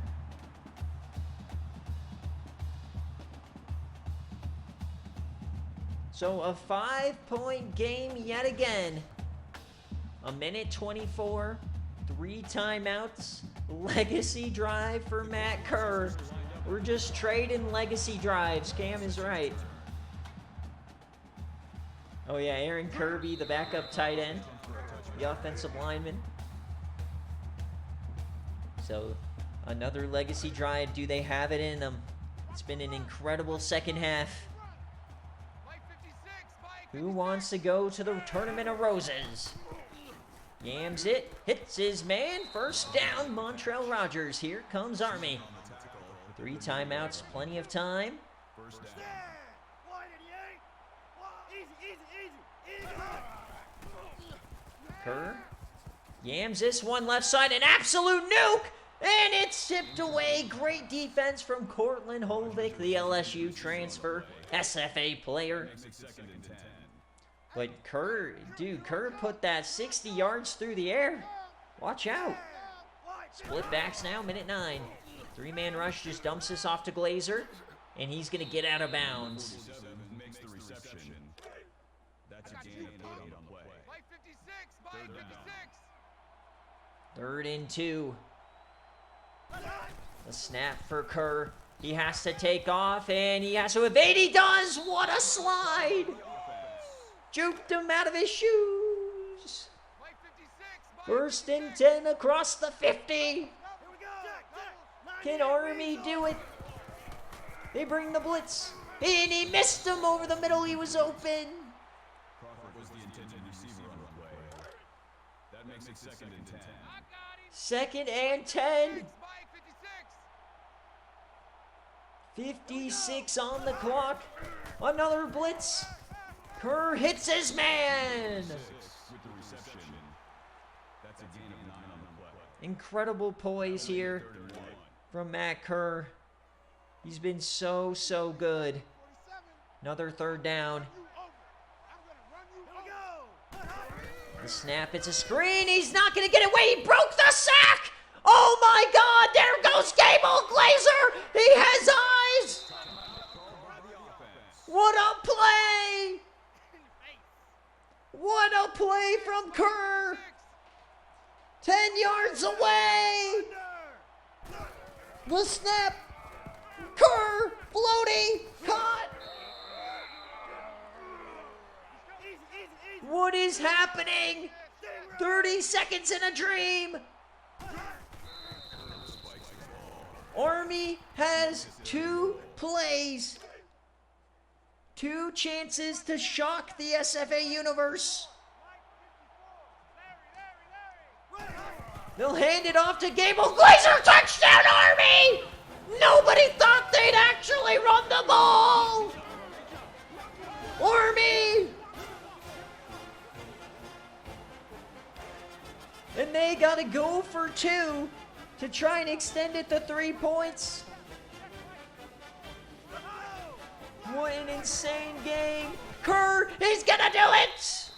So a 5-point game yet again. A minute 24, 3 timeouts, legacy drive for Matt Kerr. We're just trading legacy drives. Cam is right. Oh yeah, Aaron Kirby, the backup tight end, the offensive lineman. So another legacy drive. Do they have it in them? It's been an incredible second half. Who wants to go to the Tournament of Roses? Yams it, hits his man, first down, Montrell Rogers. Here comes Army. 3 timeouts, plenty of time. Kerr yams this one left side, an absolute nuke, and it's tipped away. Great defense from Cortland Holvik, the LSU transfer, SFA player. But Kerr put that 60 yards through the air. Watch out. Split backs now, minute 9. 3-man rush just dumps this off to Glazer, and he's going to get out of bounds. Third and 2. The snap for Kerr. He has to take off, and he has to evade. He does! What a slide! Juked him out of his shoes. First and 10 across the 50. Can Army do it? They bring the blitz. And he missed him over the middle. He was open. Second and 10. 56 on the clock. Another blitz. Kerr hits his man. Incredible poise here from Matt Kerr. He's been so good. Another third down. The snap, it's a screen. He's not going to get away. He broke the sack. Oh my God, there goes Gable Glazer. He has eyes. What a play. What a play from Kerr. 10 yards away. The snap. Kerr, floating, caught. What is happening? 30 seconds in a dream. Army has 2 plays. 2 chances to shock the SFA Universe. They'll hand it off to Gable Glazer. Touchdown, Army! Nobody thought they'd actually run the ball. Army! And they got to go for 2 to try and extend it to 3 points. What an insane game. Kerr, he's gonna do it!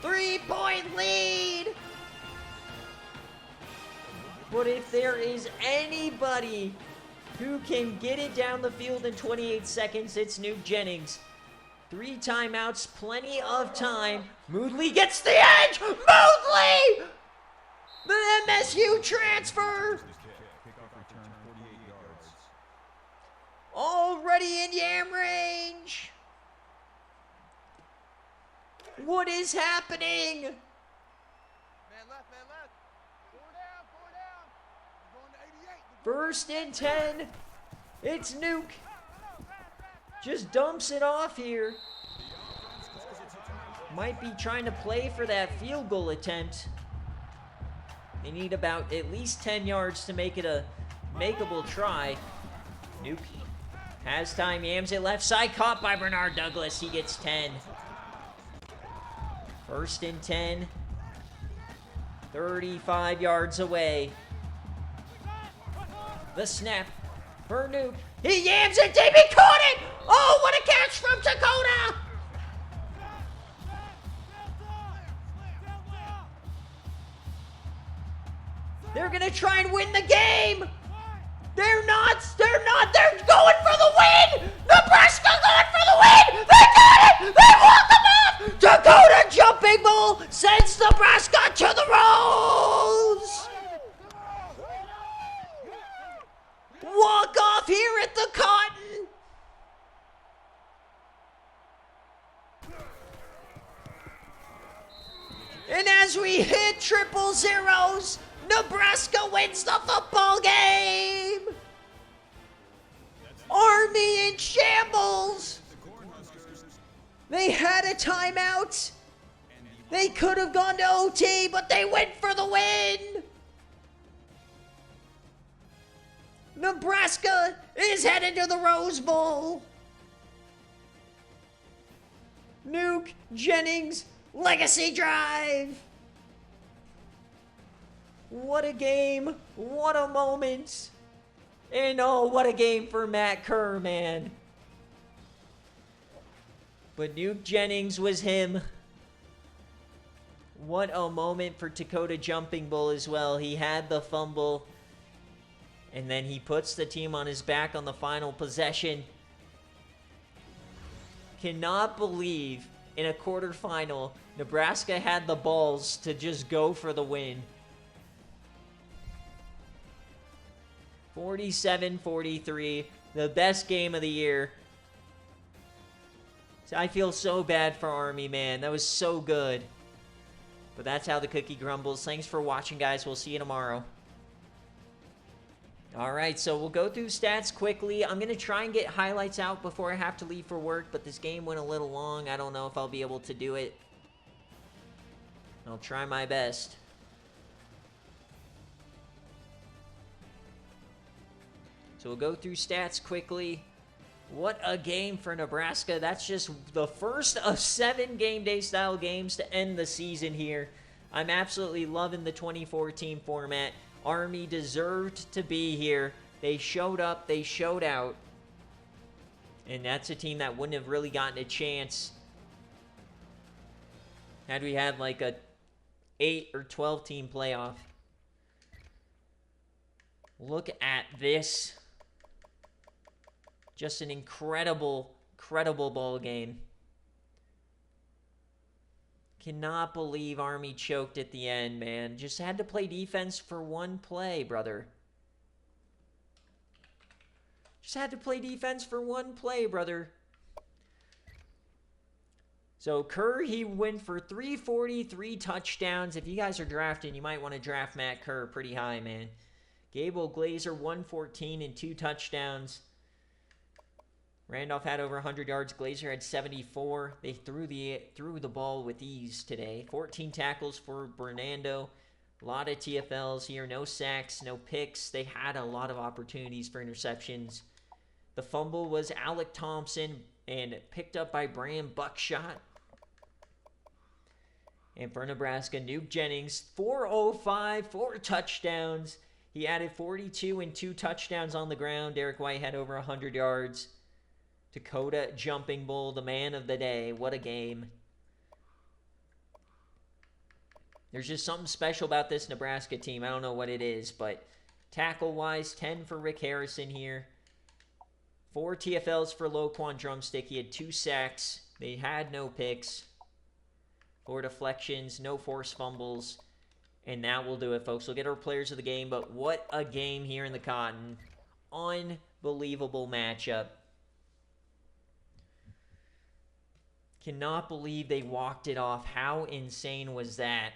3-point lead. But if there is anybody who can get it down the field in 28 seconds. It's Nuke Jennings. 3 timeouts, plenty of time. Moodley gets the edge. Moodley! The MSU transfer. Already in yam range. What is happening? Man left, man left. 4 down, 4 down. We're going to 88. First and 10. It's Nuke. Just dumps it off here. Might be trying to play for that field goal attempt. They need about at least 10 yards to make it a makeable try. Nuke has time, yams it left side, caught by Bernard Douglas. He gets 10. First and 10. 35 yards away. The snap for Nuke. He yams it deep. He caught it. Oh, what a catch from Dakota. They're going to try and win the game. They're not. They're going for the win. Nebraska going for the win. They got it. They walked them off. Dakota jumping bull sends Nebraska to the Rose. Walk off here at the Cotton. And as we hit triple zeros, Nebraska wins the football game. Army in shambles. They had a timeout. They could have gone to OT, but they went for the win. Nebraska is headed to the Rose Bowl. Nuke Jennings Legacy Drive. What a game. What a moment. And oh, what a game for Matt Kerr, man. But Nuke Jennings was him. What a moment for Dakota Jumping Bull as well. He had the fumble. And then he puts the team on his back on the final possession. Cannot believe in a quarterfinal, Nebraska had the balls to just go for the win. 47-43, the best game of the year. I feel so bad for Army, man. That was so good. But that's how the cookie grumbles. Thanks for watching, guys. We'll see you tomorrow. All right, so we'll go through stats quickly. I'm going to try and get highlights out before I have to leave for work, but this game went a little long. I don't know if I'll be able to do it. I'll try my best. So we'll go through stats quickly. What a game for Nebraska. That's just the first of 7 game day style games to end the season here. I'm absolutely loving the 2014 format. Army deserved to be here. They showed up. They showed out. And that's a team that wouldn't have really gotten a chance had we had like a 8 or 12 team playoff. Look at this. Just an incredible ball game. Cannot believe Army choked at the end, man. Just had to play defense for one play, brother. Just had to play defense for one play, brother. So Kerr, he went for 343 touchdowns. If you guys are drafting, you might want to draft Matt Kerr pretty high, man. Gable Glazer, 114 and 2 touchdowns. Randolph had over 100 yards. Glazer had 74. They threw the ball with ease today. 14 tackles for Bernando. A lot of TFLs here. No sacks, no picks. They had a lot of opportunities for interceptions. The fumble was Alec Thompson and picked up by Bram Buckshot. And for Nebraska, Nuke Jennings, 405, 4 touchdowns. He added 42 and 2 touchdowns on the ground. Derek White had over 100 yards. Dakota Jumping Bull, the man of the day. What a game. There's just something special about this Nebraska team. I don't know what it is, but Tackle-wise, 10 for Rick Harrison here. 4 TFLs for Loquan Drumstick. He had 2 sacks. They had no picks. 4 deflections, no forced fumbles. And that will do it, folks. We'll get our players of the game, but what a game here in the Cotton. Unbelievable matchup. Cannot believe they walked it off. How insane was that?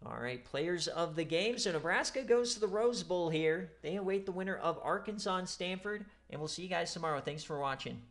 All right, players of the game. So Nebraska goes to the Rose Bowl here. They await the winner of Arkansas and Stanford. And we'll see you guys tomorrow. Thanks for watching.